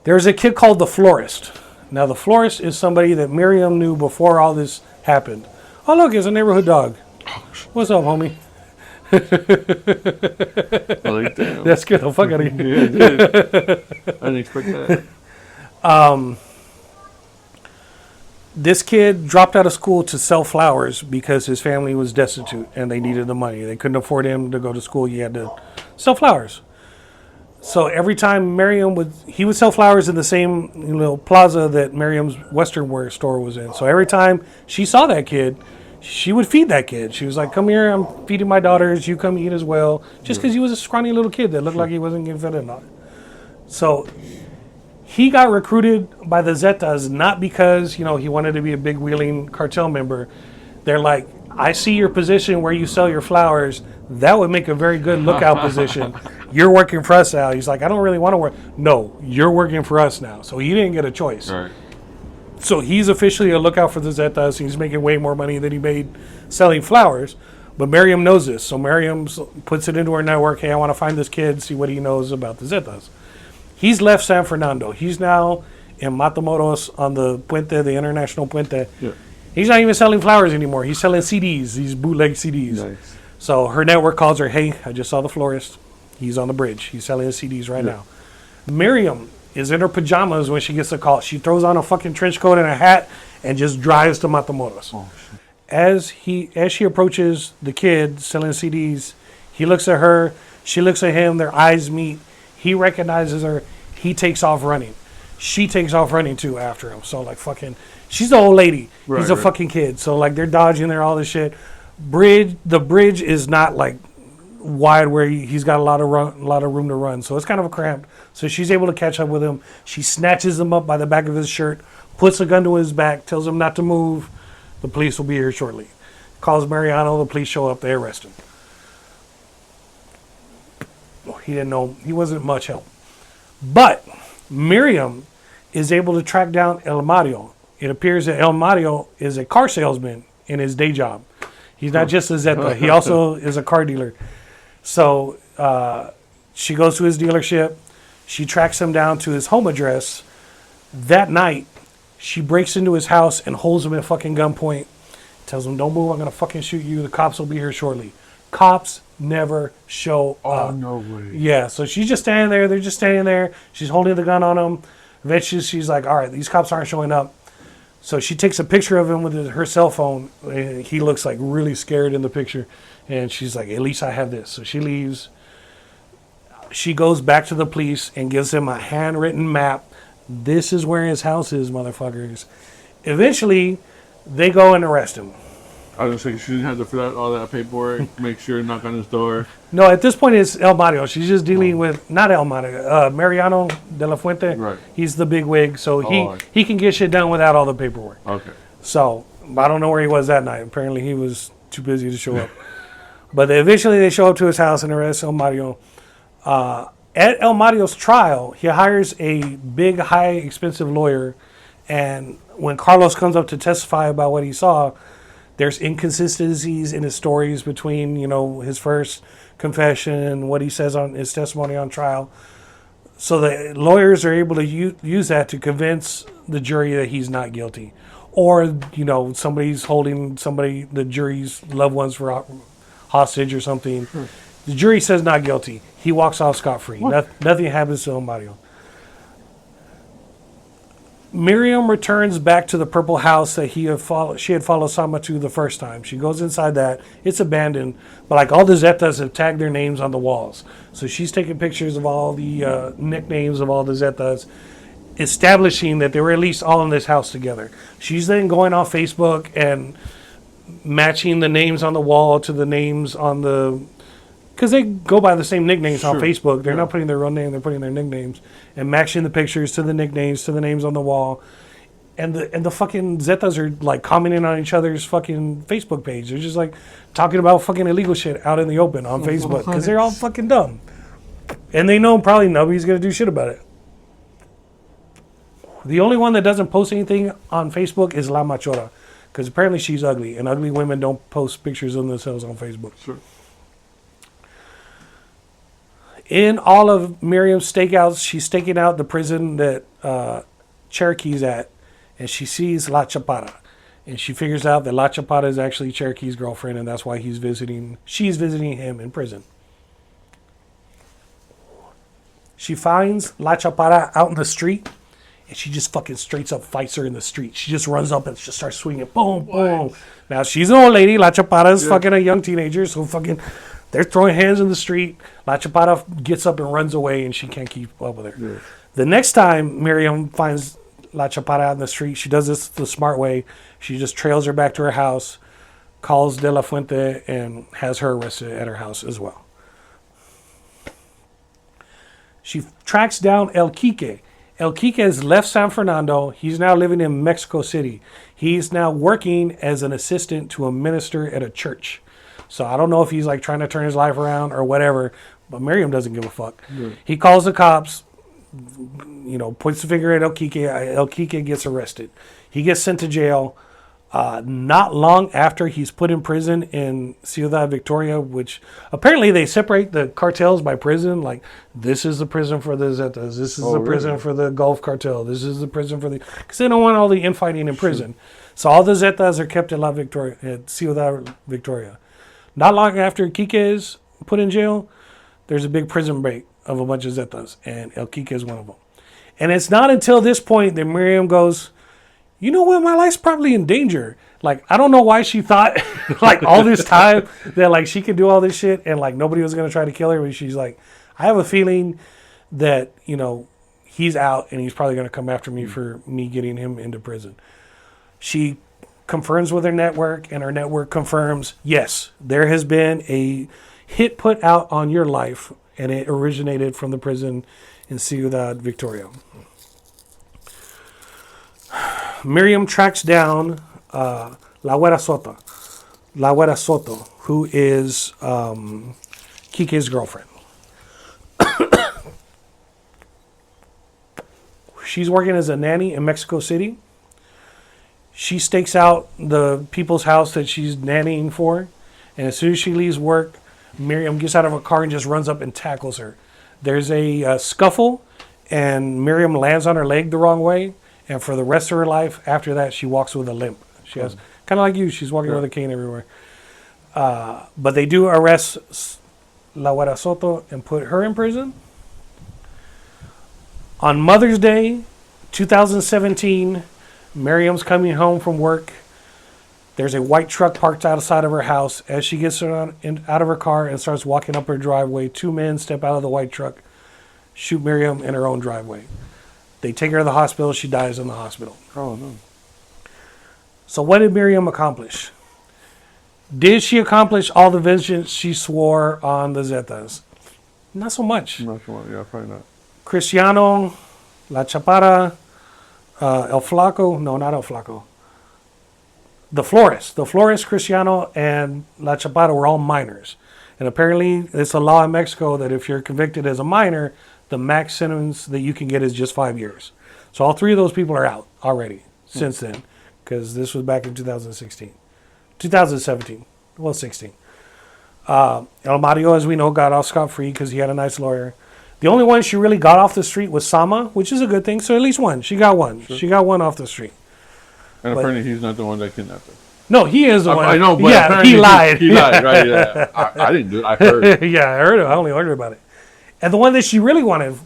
There's a kid called the Florist. Now, the Florist is somebody that Miriam knew before all this happened. Oh, look, it's a neighborhood dog. What's up, homie? Like, damn. That scared the fuck out of you. Yeah, it did. I didn't expect that. This kid dropped out of school to sell flowers because his family was destitute and they needed the money. They couldn't afford him to go to school. He had to sell flowers. So every time he would sell flowers in the same little plaza that Miriam's Western wear store was in. So every time she saw that kid, she would feed that kid. She was like, come here, I'm feeding my daughters. You come eat as well. Just because he was a scrawny little kid that looked like he wasn't getting fed enough. So he got recruited by the Zetas not because, he wanted to be a big wheeling cartel member. They're like, I see your position where you sell your flowers. That would make a very good lookout position. You're working for us now. He's like, I don't really want to work. No, you're working for us now. So he didn't get a choice. Right. So he's officially a lookout for the Zetas. He's making way more money than he made selling flowers. But Miriam knows this. So Miriam puts it into her network. Hey, I want to find this kid, see what he knows about the Zetas. He's left San Fernando. He's now in Matamoros on the Puente, the International Puente. Yeah. He's not even selling flowers anymore. He's selling CDs, these bootleg CDs. Nice. So her network calls her, hey, I just saw the florist. He's on the bridge. He's selling his CDs right now. Miriam is in her pajamas when she gets the call. She throws on a fucking trench coat and a hat and just drives to Matamoros. Oh, shit. As she approaches the kid selling CDs, he looks at her. She looks at him. Their eyes meet. He recognizes her. He takes off running. She takes off running too after him. So like fucking, she's the old lady. Right, he's a fucking kid. So like they're dodging there, all this shit. The bridge is not like wide where he's got a lot of room to run. So it's kind of a cramped. So she's able to catch up with him. She snatches him up by the back of his shirt, puts a gun to his back, tells him not to move. The police will be here shortly. Calls Mariano. The police show up. They arrest him. He didn't know. He wasn't much help. But Miriam is able to track down El Mario. It appears that El Mario is a car salesman in his day job. He's not just a Zeta. He also is a car dealer. So she goes to his dealership. She tracks him down to his home address. That night, she breaks into his house and holds him at fucking gunpoint. Tells him, don't move, I'm going to fucking shoot you. The cops will be here shortly. Cops never show up. Oh, no way. Yeah, so she's just standing there. They're just standing there. She's holding the gun on him. Eventually, she's like, all right, these cops aren't showing up. So she takes a picture of him with her cell phone. And he looks like really scared in the picture. And she's like, at least I have this. So she leaves. She goes back to the police and gives him a handwritten map. This is where his house is, motherfuckers. Eventually, they go and arrest him. I was just saying she didn't have to fill out all that paperwork, make sure knock on his door. No, at this point, it's El Mario. She's just dealing with, not El Mario, Mariano de la Fuente. Right. He's the big wig, so Oh, he can get shit done without all the paperwork. Okay. So, I don't know where he was that night. Apparently, he was too busy to show up. But eventually, they show up to his house and arrest El Mario. At El Mario's trial, he hires a big, high, expensive lawyer. And when Carlos comes up to testify about what he saw, there's inconsistencies in his stories between, his first confession and what he says on his testimony on trial. So the lawyers are able to use that to convince the jury that he's not guilty. Or, somebody's holding the jury's loved ones for hostage or something. The jury says not guilty. He walks off scot-free. Nothing happens to El Mario. Miriam returns back to the purple house that she had followed Sama to the first time. She goes inside that. It's abandoned, but all the Zetas have tagged their names on the walls. So she's taking pictures of all the nicknames of all the Zetas, establishing that they were at least all in this house together. She's then going on Facebook and matching the names on the wall to the names on the... Because they go by the same nicknames on Facebook. They're not putting their real name, they're putting their nicknames. And matching the pictures to the nicknames, to the names on the wall. And the fucking Zetas are commenting on each other's fucking Facebook page. They're just talking about fucking illegal shit out in the open on Facebook. Because they're all fucking dumb. And they know probably nobody's going to do shit about it. The only one that doesn't post anything on Facebook is La Machora. Because apparently she's ugly. And ugly women don't post pictures of themselves on Facebook. Sure. In all of Miriam's stakeouts, she's staking out the prison that Cherokee's at, and she sees La Chapada. And she figures out that La Chapada is actually Cherokee's girlfriend, and that's why she's visiting him in prison. She finds La Chapada out in the street, and she just fucking straight up fights her in the street. She just runs up and just starts swinging. Boom, boom. Now, she's an old lady. La Chapada is fucking a young teenager, so fucking... They're throwing hands in the street. La Chapada gets up and runs away, and she can't keep up with her. Yeah. The next time Miriam finds La Chapada out in the street, she does this the smart way. She just trails her back to her house, calls De La Fuente, and has her arrested at her house as well. She tracks down El Quique. El Quique has left San Fernando. He's now living in Mexico City. He's now working as an assistant to a minister at a church. So I don't know if he's trying to turn his life around or whatever, but Miriam doesn't give a fuck. Yeah. He calls the cops, points the finger at El Quique. El Quique gets arrested. He gets sent to jail. Not long after he's put in prison in Ciudad Victoria, which apparently they separate the cartels by prison. This is the prison for the Zetas. This is the prison for the Gulf cartel. This is the prison for the... Because they don't want all the infighting in prison. So all the Zetas are kept at Ciudad Victoria. Not long after Quique is put in jail, there's a big prison break of a bunch of Zetas, and El Quique is one of them. And it's not until this point that Miriam goes, you know what, my life's probably in danger. I don't know why she thought, all this time that, she could do all this shit and, nobody was going to try to kill her. But she's like, I have a feeling that, he's out and he's probably going to come after me for me getting him into prison. She confirms with her network, and her network confirms, yes, there has been a hit put out on your life, and it originated from the prison in Ciudad Victoria. Miriam tracks down La Güera Soto, who is Quique's girlfriend. She's working as a nanny in Mexico City. She stakes out the people's house that she's nannying for. And as soon as she leaves work, Miriam gets out of her car and just runs up and tackles her. There's a scuffle, and Miriam lands on her leg the wrong way. And for the rest of her life, after that, she walks with a limp. She has, kind of like you, she's walking with a cane everywhere. But they do arrest La Güera Soto and put her in prison. On Mother's Day, 2017... Miriam's coming home from work. There's a white truck parked outside of her house. As she gets out of her car and starts walking up her driveway, two men step out of the white truck, shoot Miriam in her own driveway. They take her to the hospital. She dies in the hospital. Oh, no. So what did Miriam accomplish? Did she accomplish all the vengeance she swore on the Zetas? Not so much. Not sure. Yeah, probably not. Cristiano, La Chapara, El Flaco. No, not El Flaco. The Flores, Cristiano, and La Chapara were all minors. And apparently it's a law in Mexico that if you're convicted as a minor, the max sentence that you can get is just 5 years. So all three of those people are out already since then, because this was back in 2017. Well, 16. El Mario, as we know, got off scot-free because he had a nice lawyer. The only one she really got off the street was Sama, which is a good thing. So at least one. She got one. Sure. She got one off the street. And apparently he's not the one that kidnapped her. No, he is the one. I know, but yeah, he lied. He lied, right? Yeah. I didn't do it. I heard it. Yeah, I heard it. I only heard about it. And the one that she really wanted,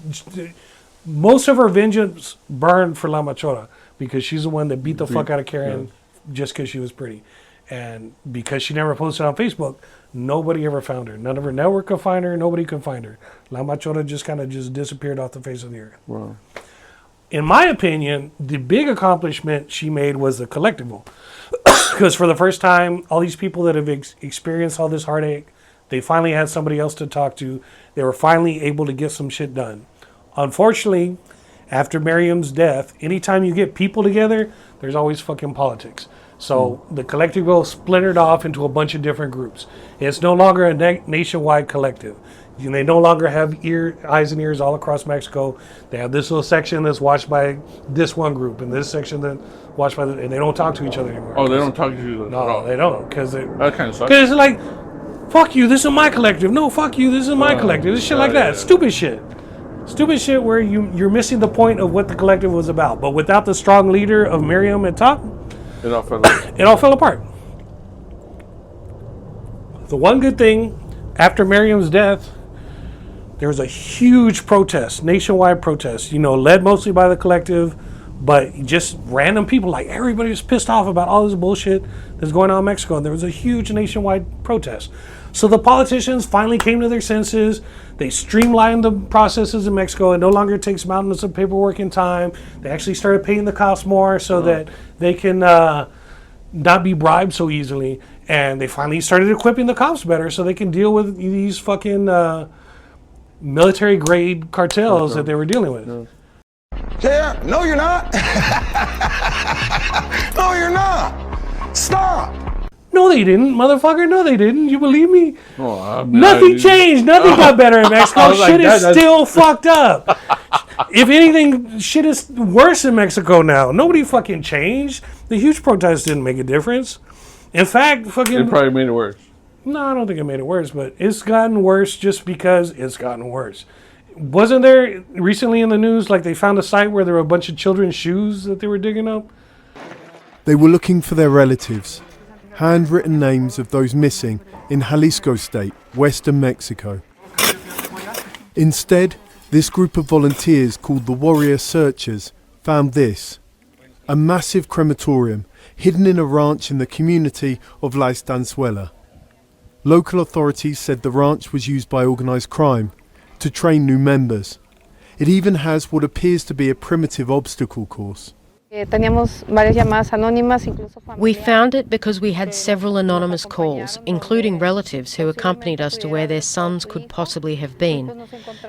most of her vengeance burned for La Machora because she's the one that beat the fuck out of Karen just because she was pretty. And because she never posted on Facebook, nobody ever found her. None of her network could find her. Nobody could find her. La Machora just kind of disappeared off the face of the earth. Wow. In my opinion, the big accomplishment she made was the collectible. Because for the first time, all these people that have experienced all this heartache, they finally had somebody else to talk to. They were finally able to get some shit done. Unfortunately, after Miriam's death, anytime you get people together, there's always fucking politics. So the collectible splintered off into a bunch of different groups. It's no longer a nationwide collective. They no longer have eyes and ears all across Mexico. They have this little section that's watched by this one group, and this section that watched by and they don't talk to each other anymore. Oh, they don't talk to each other. No, they don't, because that kind of sucks. Because it's like, fuck you, this is my collective. No, fuck you, this is my collective. This shit like that. Stupid shit where you're missing the point of what the collective was about. But without the strong leader of Miriam at top, it all fell apart. It all fell apart. The one good thing, after Miriam's death, there was a huge protest, nationwide protest, led mostly by the collective, but just random people, like everybody was pissed off about all this bullshit that's going on in Mexico. And there was a huge nationwide protest. So the politicians finally came to their senses. They streamlined the processes in Mexico. It no longer takes mountains of paperwork and time. They actually started paying the cops more so that they can not be bribed so easily. And they finally started equipping the cops better so they can deal with these fucking military grade cartels that they were dealing with. Yeah, no you're not. No you're not. Stop. No, they didn't, motherfucker. No, they didn't. You believe me? Oh, man, nothing changed. Nothing got better in Mexico. Shit is still fucked up. If anything, shit is worse in Mexico now. Nobody fucking changed. The huge protests didn't make a difference. In fact, fucking... It probably made it worse. No, I don't think it made it worse, but it's gotten worse just because it's gotten worse. Wasn't there recently in the news, like they found a site where there were a bunch of children's shoes that they were digging up? They were looking for their relatives. Handwritten names of those missing in Jalisco State, western Mexico. Instead, this group of volunteers called the Warrior Searchers found this, a massive crematorium hidden in a ranch in the community of La Estanzuela. Local authorities said the ranch was used by organised crime to train new members. It even has what appears to be a primitive obstacle course. We found it because we had several anonymous calls, including relatives who accompanied us to where their sons could possibly have been.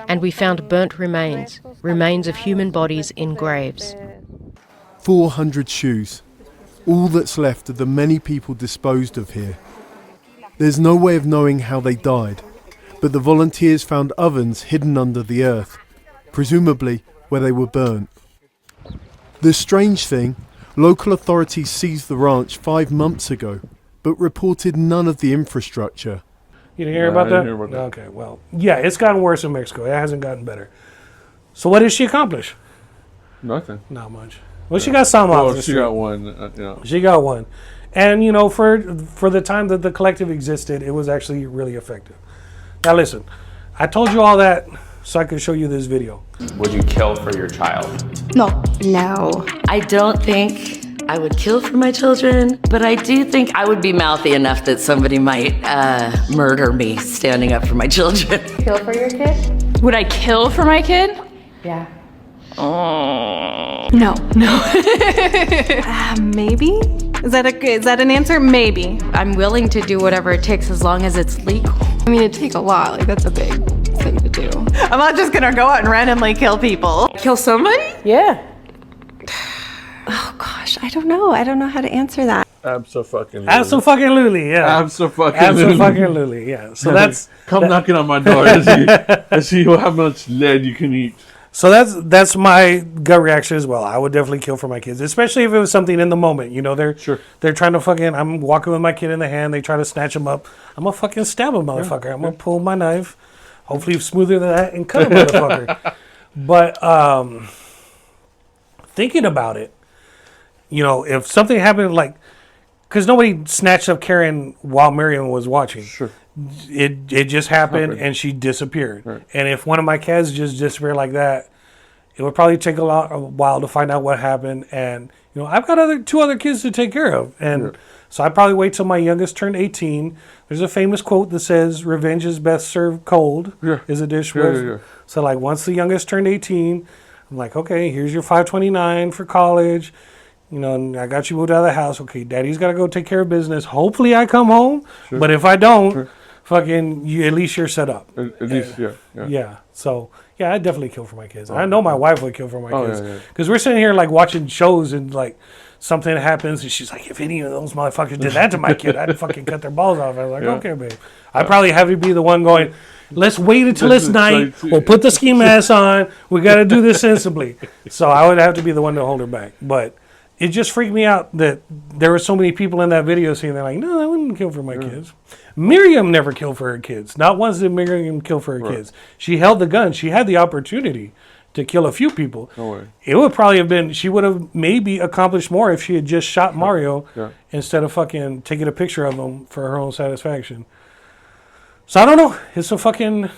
And we found burnt remains of human bodies in graves. 400 shoes. All that's left of the many people disposed of here. There's no way of knowing how they died, but the volunteers found ovens hidden under the earth, presumably where they were burnt. The strange thing, local authorities seized the ranch 5 months ago, but reported none of the infrastructure. You didn't hear about that? I didn't hear about that. Okay, well, yeah, it's gotten worse in Mexico. It hasn't gotten better. So what did she accomplish? Nothing. Not much. Well, she got some off the she street. got one. She got one. And, for the time that the collective existed, it was actually really effective. Now, listen, I told you all that so I could show you this video. Would you kill for your child? No. No. I don't think I would kill for my children, but I do think I would be mouthy enough that somebody might murder me standing up for my children. Kill for your kid? Would I kill for my kid? Yeah. Oh. No. Maybe? Is that an answer? Maybe. I'm willing to do whatever it takes as long as it's legal. I mean, it'd take a lot. Like, that's a big thing to do. I'm not just gonna go out and randomly kill people. Kill somebody? Yeah. Oh gosh, I don't know. I don't know how to answer that. Abso-fucking-lutely. Absolutely, yeah. Absolutely, yeah. So that's come knocking on my door and see how much lead you can eat. So that's my gut reaction as well. I would definitely kill for my kids, especially if it was something in the moment. You know, they're trying to fucking. I'm walking with my kid in the hand. They try to snatch him up. I'm gonna fucking stab a motherfucker. I'm gonna pull my knife, hopefully smoother than that, and cut a motherfucker. But thinking about it, you know, if something happened, like, because nobody snatched up Karen while Miriam was watching. Sure. It just happened and she disappeared. Right. And if one of my cats just disappeared like that, it would probably take a while to find out what happened. And you know, I've got two other kids to take care of, and so I'd probably wait till my youngest turned 18. There's a famous quote that says, "Revenge is best served cold." Is a dish with. So like once the youngest turned 18, I'm like, okay, here's your $529 for college. You know, and I got you moved out of the house. Okay, Daddy's got to go take care of business. Hopefully I come home, but if I don't. Fucking, at least you're set up. At least, yeah. So, yeah, I'd definitely kill for my kids. I know my wife would kill for my kids. Yeah. Because we're sitting here, like, watching shows and, like, something happens and she's like, if any of those motherfuckers did that to my kid, I'd fucking cut their balls off. I was like, okay, babe. I'd probably have to be the one going, let's wait until it's night. We'll put the ski mask on. We got to do this sensibly. So I would have to be the one to hold her back. But it just freaked me out that there were so many people in that video saying, they're like, no, I wouldn't kill for my kids. Miriam never killed for her kids. Not once did Miriam kill for her kids. She held the gun. She had the opportunity to kill a few people. No way. It would probably have been, she would have maybe accomplished more if she had just shot Mario instead of fucking taking a picture of him for her own satisfaction. So I don't know. It's a fucking...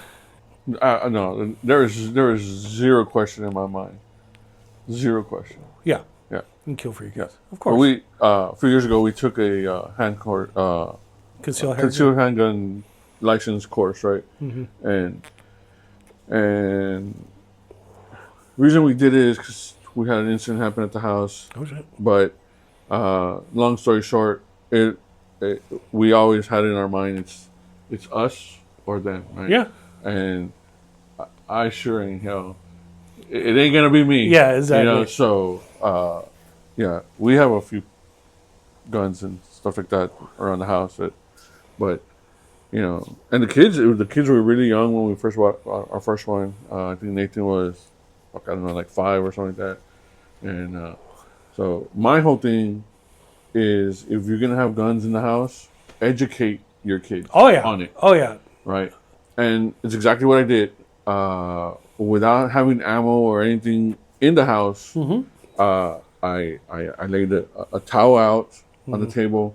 No, there is zero question in my mind. Zero question. Yeah. Yeah. You can kill for your kids. Yeah. Of course. We, a few years ago, we took a concealed handgun license course, right? Mm-hmm. And reason we did it is because we had an incident happen at the house. Oh shit! But long story short, we always had it in our mind it's us or them, right? Yeah. And I sure ain't hell. It ain't gonna be me. Yeah, exactly. You know, so yeah, we have a few guns and stuff like that around the house, but you know, and the kids were really young when we first bought our first one. I think Nathan was, I don't know, like 5 or something like that. And so my whole thing is, if you're gonna have guns in the house, educate your kids. On it. Oh yeah. Right. And it's exactly what I did. Without having ammo or anything in the house, I laid a towel out on the table,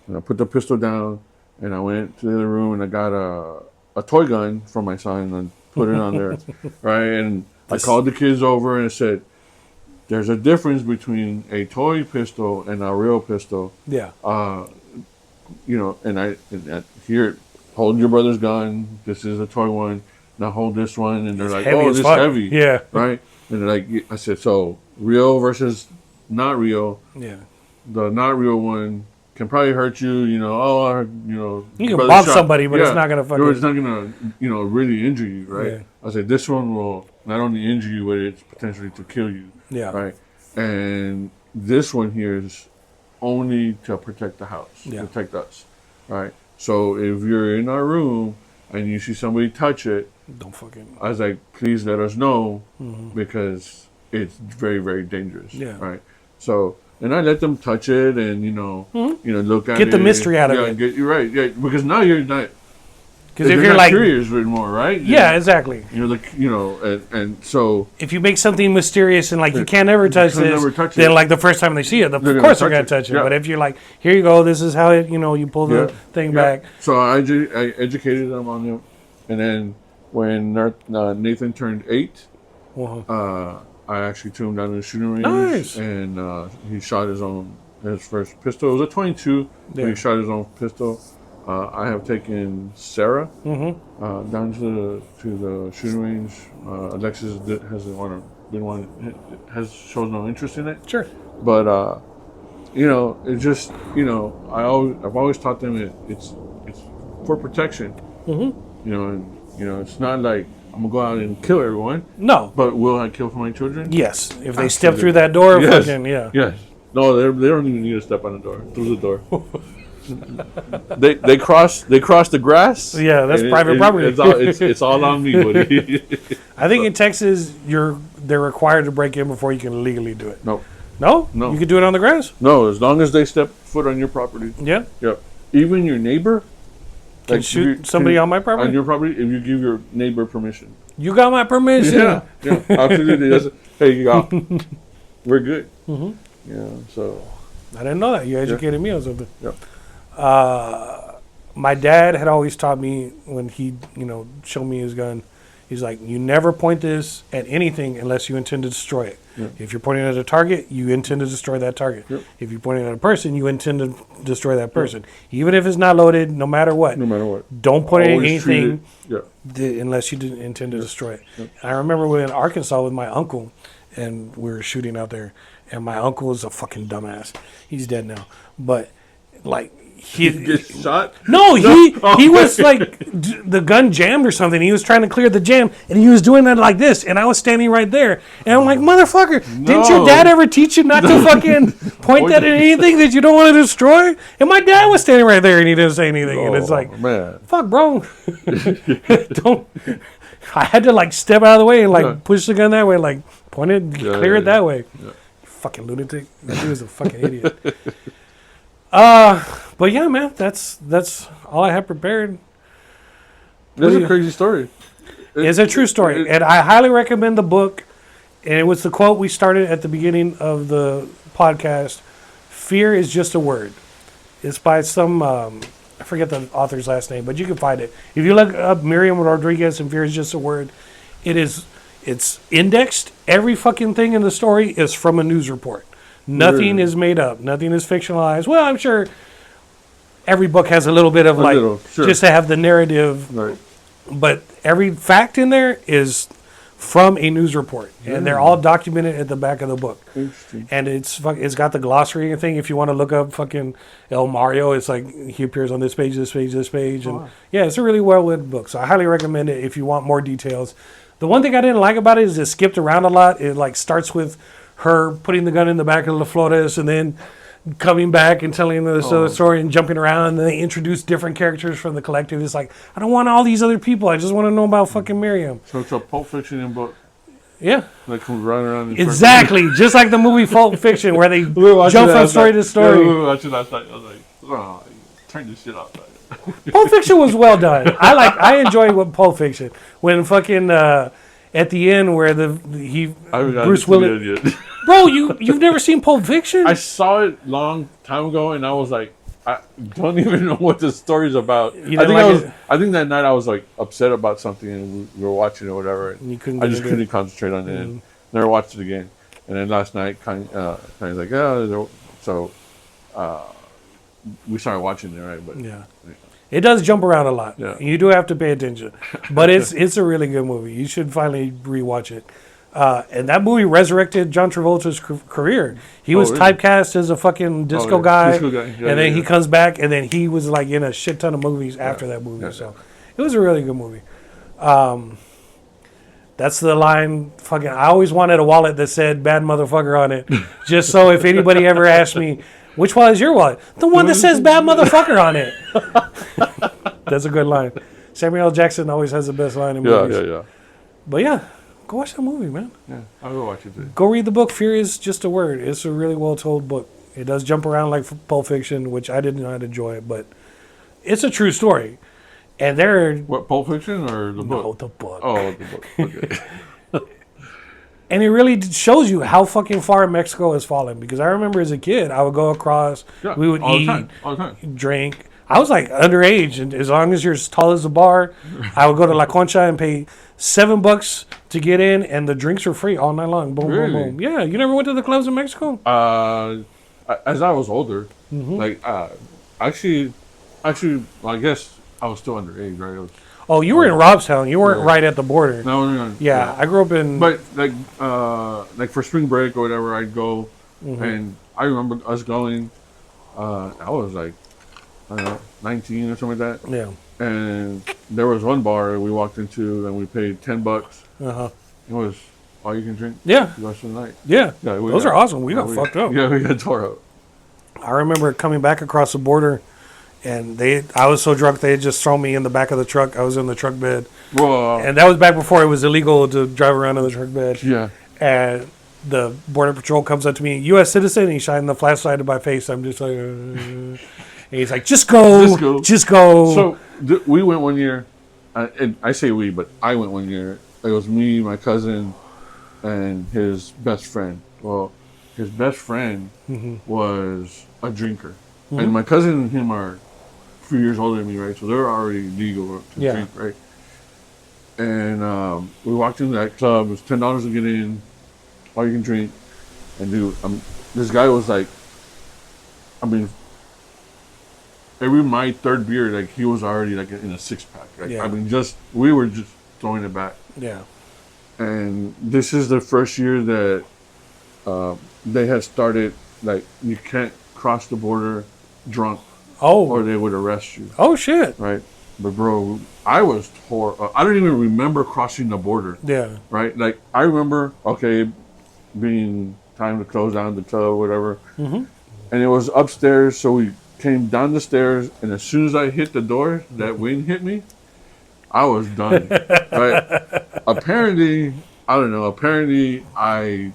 and I put the pistol down, and I went to the other room and I got a toy gun from my son and put it on there, right? And I called the kids over and I said, "There's a difference between a toy pistol and a real pistol." Yeah. You know, and here, hold your brother's gun. This is a toy one. Now hold this one, and they're like, "Oh, this is heavy." Yeah. Right. And they're like, I said, so real versus not real. Yeah. The not real one can probably hurt you. You know, you can bomb somebody, but it's not gonna fucking. It's not gonna, really injure you, right? Yeah. I said this one will not only injure you, but it's potentially to kill you. Yeah. Right. And this one here is only to protect the house, protect us, right? So if you're in our room and you see somebody touch it, don't fucking. I was like, please let us know, because it's very, very dangerous. Yeah. Right. So, and I let them touch it and look at it. Get the mystery out of it. You're right. Yeah. Because now you're not. Because if you're like curious anymore, right? Yeah, exactly. You're like, and so if you make something mysterious and like you can't ever touch this, then like the first time they see it, of course they're gonna touch it. But if you're like, here you go, this is how it, you pull the thing back. So I educated them on it, and then when Nathan turned 8, I actually took him down to the shooting range, Nice. and he shot his first pistol. It was a 22, but he shot his own pistol. I have taken Sarah down to the shooting range. Alexis shows no interest in it. Sure. But it just I've always taught them it's for protection. And it's not like I'm gonna go out and kill everyone. No. But will I kill for my children? Yes. If they step through that door, yes. fucking yeah. Yes. No, they don't even need to step on the door. Through the door. they cross the grass. Yeah, that's private property. It's all on me, buddy. I think in Texas they're required to break in before you can legally do it. No. No? You can do it on the grass? No, as long as they step foot on your property. Yeah. Yep. Even your neighbor can shoot somebody on my property? On your property if you give your neighbor permission. You got my permission. Yeah, absolutely. Hey, you got. We're good. Yeah, so. I didn't know that. You educated me on something. Yeah. My dad had always taught me when he, showed me his gun. He's like, you never point this at anything unless you intend to destroy it. Yeah. If you're pointing at a target, you intend to destroy that target. Yep. If you're pointing at a person, you intend to destroy that person. Even if it's not loaded, no matter what. No matter what. Don't point at Always anything unless you intend to destroy it. Yep. I remember we were in Arkansas with my uncle, and we were shooting out there. And my uncle is a fucking dumbass. He's dead now. But, like... He gets shot? No, he was like the gun jammed or something. He was trying to clear the jam, and he was doing that like this, and I was standing right there, and I'm like, motherfucker, didn't your dad ever teach you not to fucking point that at anything that you don't want to destroy? And my dad was standing right there, and he didn't say anything, and it's like, man, fuck, bro, don't. I had to like step out of the way and like push the gun that way, like point it, clear it that way. Yeah. Fucking lunatic. He was a fucking idiot. But yeah, man, that's all I have prepared. That's a crazy story. It's a true story, and I highly recommend the book. And it was the quote we started at the beginning of the podcast. Fear is just a word. It's by some I forget the author's last name, but you can find it if you look up Miriam Rodriguez and Fear is just a word. It's indexed. Every fucking thing in the story is from a news report. Nothing is made up. Nothing is fictionalized. Well, I'm sure every book has a little bit of just to have the narrative. Right. But every fact in there is from a news report, and they're all documented at the back of the book. Interesting. And it's got the glossary and thing. If you want to look up fucking El Mario, it's like he appears on this page, and yeah, it's a really well written book. So I highly recommend it if you want more details. The one thing I didn't like about it is it skipped around a lot. It like starts with her putting the gun in the back of the Flores and then coming back and telling this other story and jumping around, and then they introduce different characters from the collective. It's like, I don't want all these other people. I just want to know about fucking Miriam. So it's a Pulp Fiction book. Yeah. That comes running around. Exactly. Just like the movie Pulp Fiction, where they jump from story to story. We were watching last night. I was like, oh, turn this shit off. Pulp Fiction was well done. I enjoy what Pulp Fiction. When fucking at the end where Bruce Willis. Bro, you've never seen Pulp Fiction? I saw it long time ago, and I was like, I don't even know what the story's about. I think that night I was like upset about something, and we were watching it or whatever. And I just couldn't concentrate on it. And never watched it again. And then last night, kind of like, so we started watching it, right? But yeah. It does jump around a lot. Yeah. You do have to pay attention. But it's a really good movie. You should finally rewatch it. And that movie resurrected John Travolta's career. He was typecast as a fucking disco guy. Yeah, and then he comes back, and then he was like in a shit ton of movies after that movie. So it was a really good movie. That's the line. Fucking, I always wanted a wallet that said "bad motherfucker" on it, just so if anybody ever asked me, which wallet is your wallet? The one that says "bad motherfucker" on it. That's a good line. Samuel L. Jackson always has the best line in movies. Yeah. But yeah, go watch that movie, man. Yeah, I'll go watch it too. Go read the book. Fear is just a word. It's a really well told book. It does jump around like Pulp Fiction, which I didn't know how to enjoy it, but it's a true story. And there, what, Pulp Fiction or the book? No, the book. Oh, the book. Okay. And it really shows you how fucking far Mexico has fallen. Because I remember as a kid, I would go across, we would eat, drink. I was like underage, and as long as you're as tall as the bar, I would go to La Concha and pay $7 to get in, and the drinks were free all night long. Boom, Really? boom, boom. Yeah, you never went to the clubs in Mexico? As I was older, Mm-hmm. like actually, well, I guess I was still underage, right? Oh, you were in Robstown. You weren't right at the border. No. Yeah, I grew up in. But like for spring break or whatever, I'd go, Mm-hmm. and I remember us going. I was like, I don't know, 19 or something like that. Yeah. And there was one bar we walked into, and we paid $10. Uh-huh. It was all you can drink. Yeah. The rest of the night. Yeah. Yeah, Those are awesome. We got fucked up. Yeah, we got tore up. I remember coming back across the border, and I was so drunk they had just thrown me in the back of the truck. I was in the truck bed. Whoa. And that was back before it was illegal to drive around in the truck bed. Yeah. And the border patrol comes up to me, U.S. citizen, and he's shining the flashlight in my face. I'm just like, and he's like, just go. So we went one year, and I say we, but I went one year. It was me, my cousin, and his best friend. Well, his best friend was a drinker. And my cousin and him are a few years older than me, right? So they're already legal to drink, right? And we walked into that club. It was $10 to get in, all you can drink. And dude, this guy was like, I mean, my third beer, like he was already like in a 6-pack. Like, Yeah. I mean, we were just throwing it back. Yeah. And this is the first year that they had started, like, you can't cross the border drunk. Oh. Or they would arrest you. Oh, shit. Right? But, bro, I was I don't even remember crossing the border. Yeah. Right? Like, I remember, okay, being time to close down the club or whatever. Mm-hmm. And it was upstairs, so we came down the stairs, and as soon as I hit the door, that wind hit me. I was done. Right? Apparently, I don't know. Apparently, I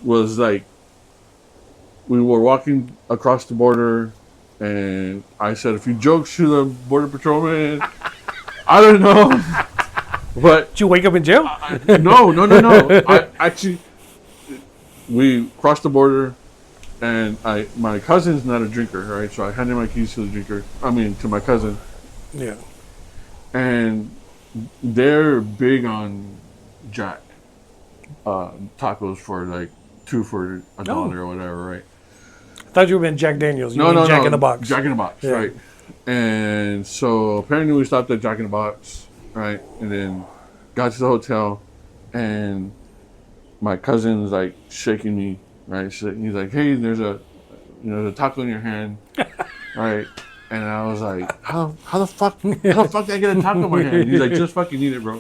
was like, we were walking across the border, and I said a few jokes to the border patrolman. I don't know, but did you wake up in jail? No. I actually, we crossed the border, and my cousin's not a drinker, right? So I handed my keys to the drinker. I mean, to my cousin. Yeah. And they're big on Jack tacos for like 2 for $1 or whatever, right? I thought you were in Jack Daniels. You No, mean Jack in the Box. Jack in the Box, Yeah. right? And so apparently we stopped at Jack in the Box, right? And then got to the hotel, and my cousin's like shaking me, right? So he's like, "Hey, there's a taco in your hand," right? And I was like, how the fuck did I get a taco in my hand? He's like, just fucking eat it, bro.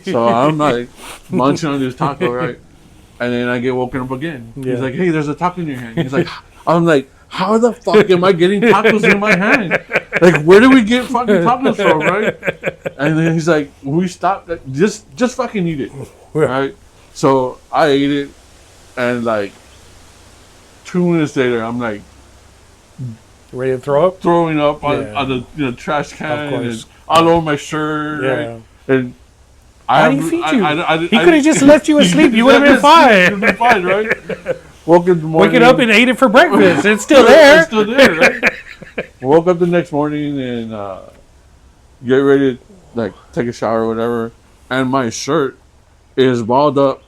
So I'm like munching on this taco, right? And then I get woken up again. Yeah. He's like, hey, there's a taco in your hand. He's like, I'm like, how the fuck am I getting tacos in my hand? Like, where do we get fucking tacos from, right? And then he's like, we stopped. Just fucking eat it, right? So I ate it, and like 2 minutes later, I'm like, ready to throw up? Throwing up on the trash can and all over my shirt. Yeah. Right? And why did he feed you? He could have just left you asleep. You would have been fine. You would have been fine, right? Woke up in the morning. Waking up and ate it for breakfast. It's still there. It's still there, right? Woke up the next morning and get ready to like take a shower or whatever. And my shirt is balled up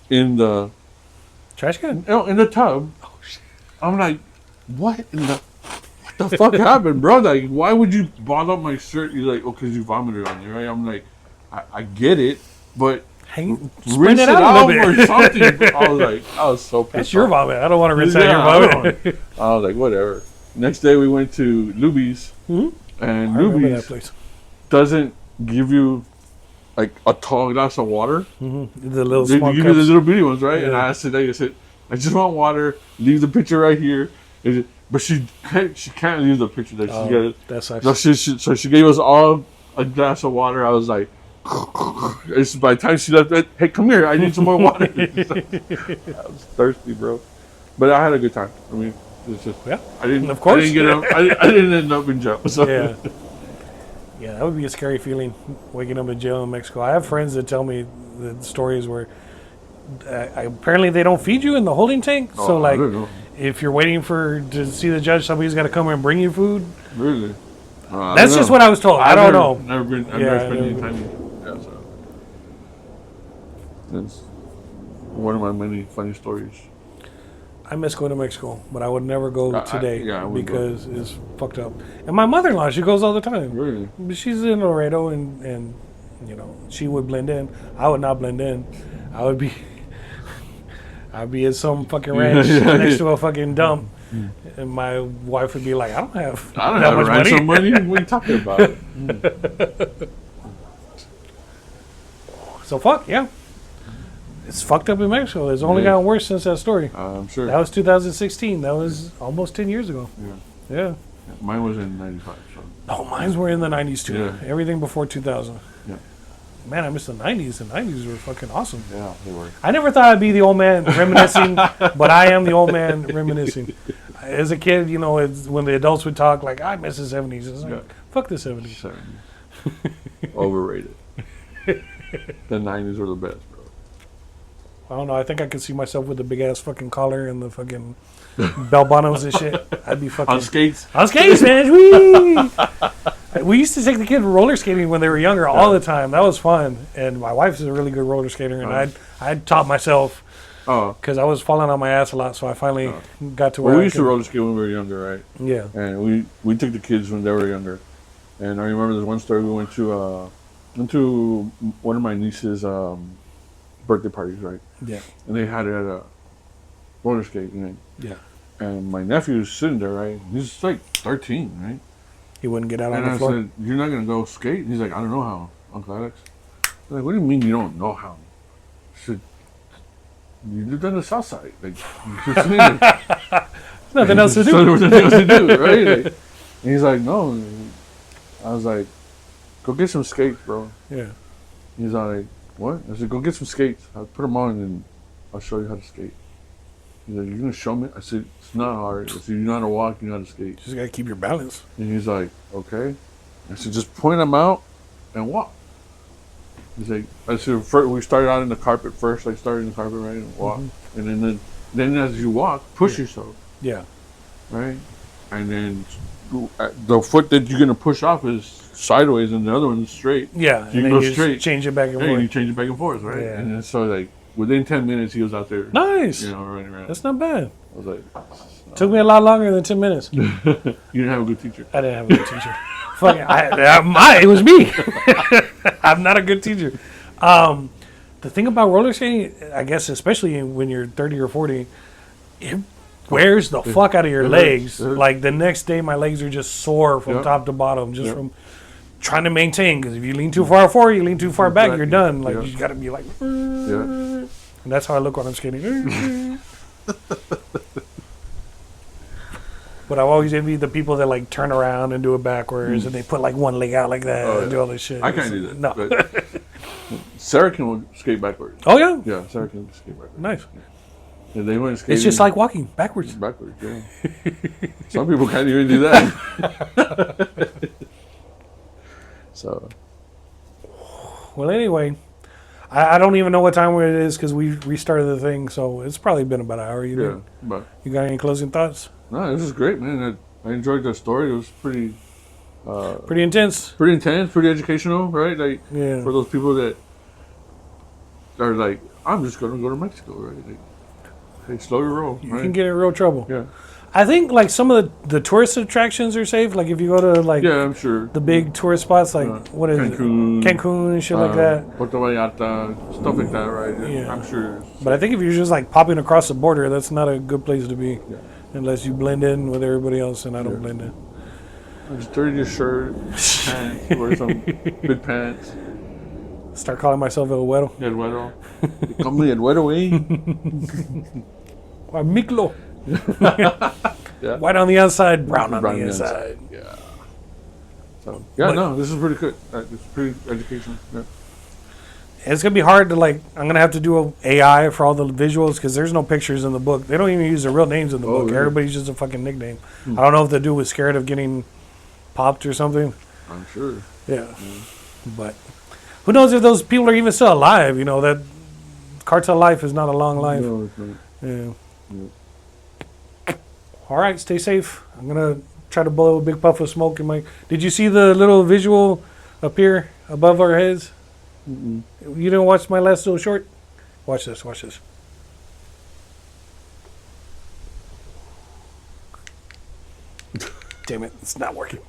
in the trash can? No, in the tub. Oh, shit. I'm like, what the fuck happened, bro? Like, why would you ball up my shirt? You're like, oh, because you vomited on it, right? I'm like, I get it, but rinse it out or something. I was so pissed. That's your off. vomit. I don't want to rinse out your vomit. I was like, whatever. Next day we went to Luby's, and I remember that Luby's place. doesn't give you like a tall glass of water. Mm-hmm. The little They small give cups. you the little bitty ones, right? Yeah. And I asked today, I said, I just want water. Leave the picture right here. But she can't leave the picture there. That's So she gave us all a glass of water. I was like, it's by the time she left, hey, come here, I need some more water. I was thirsty, bro. But I had a good time. I mean, it's just I didn't get up. I didn't end up in jail. So. Yeah, that would be a scary feeling, waking up in jail in Mexico. I have friends that tell me the stories where apparently they don't feed you in the holding tank. So like, if you're waiting to see the judge, somebody's got to come and bring you food. Really? That's just what I was told. I don't know. I've never spent any time. Yeah, so that's one of my many funny stories. I miss going to Mexico, but I would never go today I would because it's fucked up. And my mother-in-law, she goes all the time. Really? She's in Laredo, and you know, she would blend in. I would not blend in. I'd be at some fucking ranch next to a fucking dump, and my wife would be like, "I don't have that much ransom money." What are you talking about? So fuck yeah. It's fucked up in Mexico. It's only gotten worse since that story. I'm sure. That was 2016. That was almost 10 years ago. Yeah. Mine was in 95. So. Oh, mines were in the 90s too. Yeah. Everything before 2000. Yeah. Man, I miss the 90s. The 90s were fucking awesome. Yeah, they were. I never thought I'd be the old man reminiscing, but I am the old man reminiscing. As a kid, you know, when the adults would talk, like, I miss the 70s. It's like, fuck the 70s. Overrated. The 90s were the best, bro. I don't know. I think I could see myself with the big ass fucking collar and the fucking bell bottoms and shit. I'd be fucking on skates. On skates, man. Whee! We used to take the kids roller skating when they were younger all the time. That was fun. And my wife is a really good roller skater, and I taught myself because I was falling on my ass a lot. So I finally got to where we used to roller skate when we were younger, right? Yeah. And we took the kids when they were younger. And I remember this one story. We went to one of my niece's birthday parties, right? Yeah. And they had it at a roller skating rink. Yeah. And my nephew's sitting there, right? He's like 13, right? He wouldn't get out on and the floor. I said, "You're not gonna go skate?" And he's like, "I don't know how, Uncle Alex." I'm like, "What do you mean you don't know how?" I said, "You lived on the south side. Like, nothing else to do. There's nothing else to do, right?" Like, and he's like, "No." I was like, "Go get some skates, bro." Yeah. He's like, "What?" I said, "Go get some skates. I'll put them on and I'll show you how to skate." He's like, "You're gonna show me?" I said, "It's not hard." I said, "You know how to walk, you know how to skate. Just gotta keep your balance." And he's like, "Okay." I said, "Just point them out and walk." He's like, I said, first, we started out in the carpet first, like started in the carpet, right, and walk. And then as you walk, push yourself. Yeah. Right? And then the foot that you're gonna push off is sideways and the other one is straight. Yeah. So and then go you straight. Change it back and And forth. you change it back and forth, right? Yeah. And then so like within 10 minutes he was out there. Nice. You know, running around. That's not bad. I was like, took me a lot longer than 10 minutes. You didn't have a good teacher. I didn't have a good teacher. Fuck it, it was me. I'm not a good teacher. The thing about roller skating, I guess, especially when you're 30 or 40, it wears the fuck out of your legs. Like the next day, my legs are just sore from top to bottom, just from trying to maintain. Because if you lean too far forward, you lean too far back, you're done. Like you got to be like, and that's how I look when I'm skating. But I've always envied the people that like turn around and do it backwards, and they put like one leg out like that and do all this shit. I can't do that. No. Sarah can skate backwards. Oh yeah. Yeah, Sarah can skate backwards. Nice. And they went skating. It's just like walking backwards. Backwards, yeah. Some people can't even do that. So. Well, anyway, I don't even know what time it is because we restarted the thing, so it's probably been about an hour. You got any closing thoughts? No, this is great, man. I enjoyed the story. It was pretty intense. Pretty intense, pretty educational, right? Like for those people that are like, I'm just gonna go to Mexico, right? Like, hey, slow your roll. You can get in real trouble. Yeah. I think like some of the tourist attractions are safe. Like if you go to like I'm sure the big tourist spots like what is Cancun, it? Cancun and shit like that. Puerto Vallarta, stuff like that, right? Yeah. I'm sure. But I think if you're just like popping across the border, that's not a good place to be. Yeah. Unless you blend in with everybody else, and I don't blend in. Just dirty your shirt, pants, wear some big pants. Start calling myself El Güero. El Güero. Call me El Güero, Or Miklo. White on the outside, brown on the inside. Yeah. So this is pretty good. It's pretty educational. Yeah. It's gonna be hard to like. I'm gonna have to do a AI for all the visuals because there's no pictures in the book. They don't even use their real names in the book. Really? Everybody's just a fucking nickname. I don't know if the dude was scared of getting popped or something. I'm sure. Yeah. But who knows if those people are even still alive? You know that cartel life is not a long life. No, it's not. Yeah. All right, stay safe. I'm gonna try to blow a big puff of smoke in my. Did you see the little visual up here above our heads? Mm-mm. You didn't watch my last little short? Watch this. Watch this. Damn it! It's not working.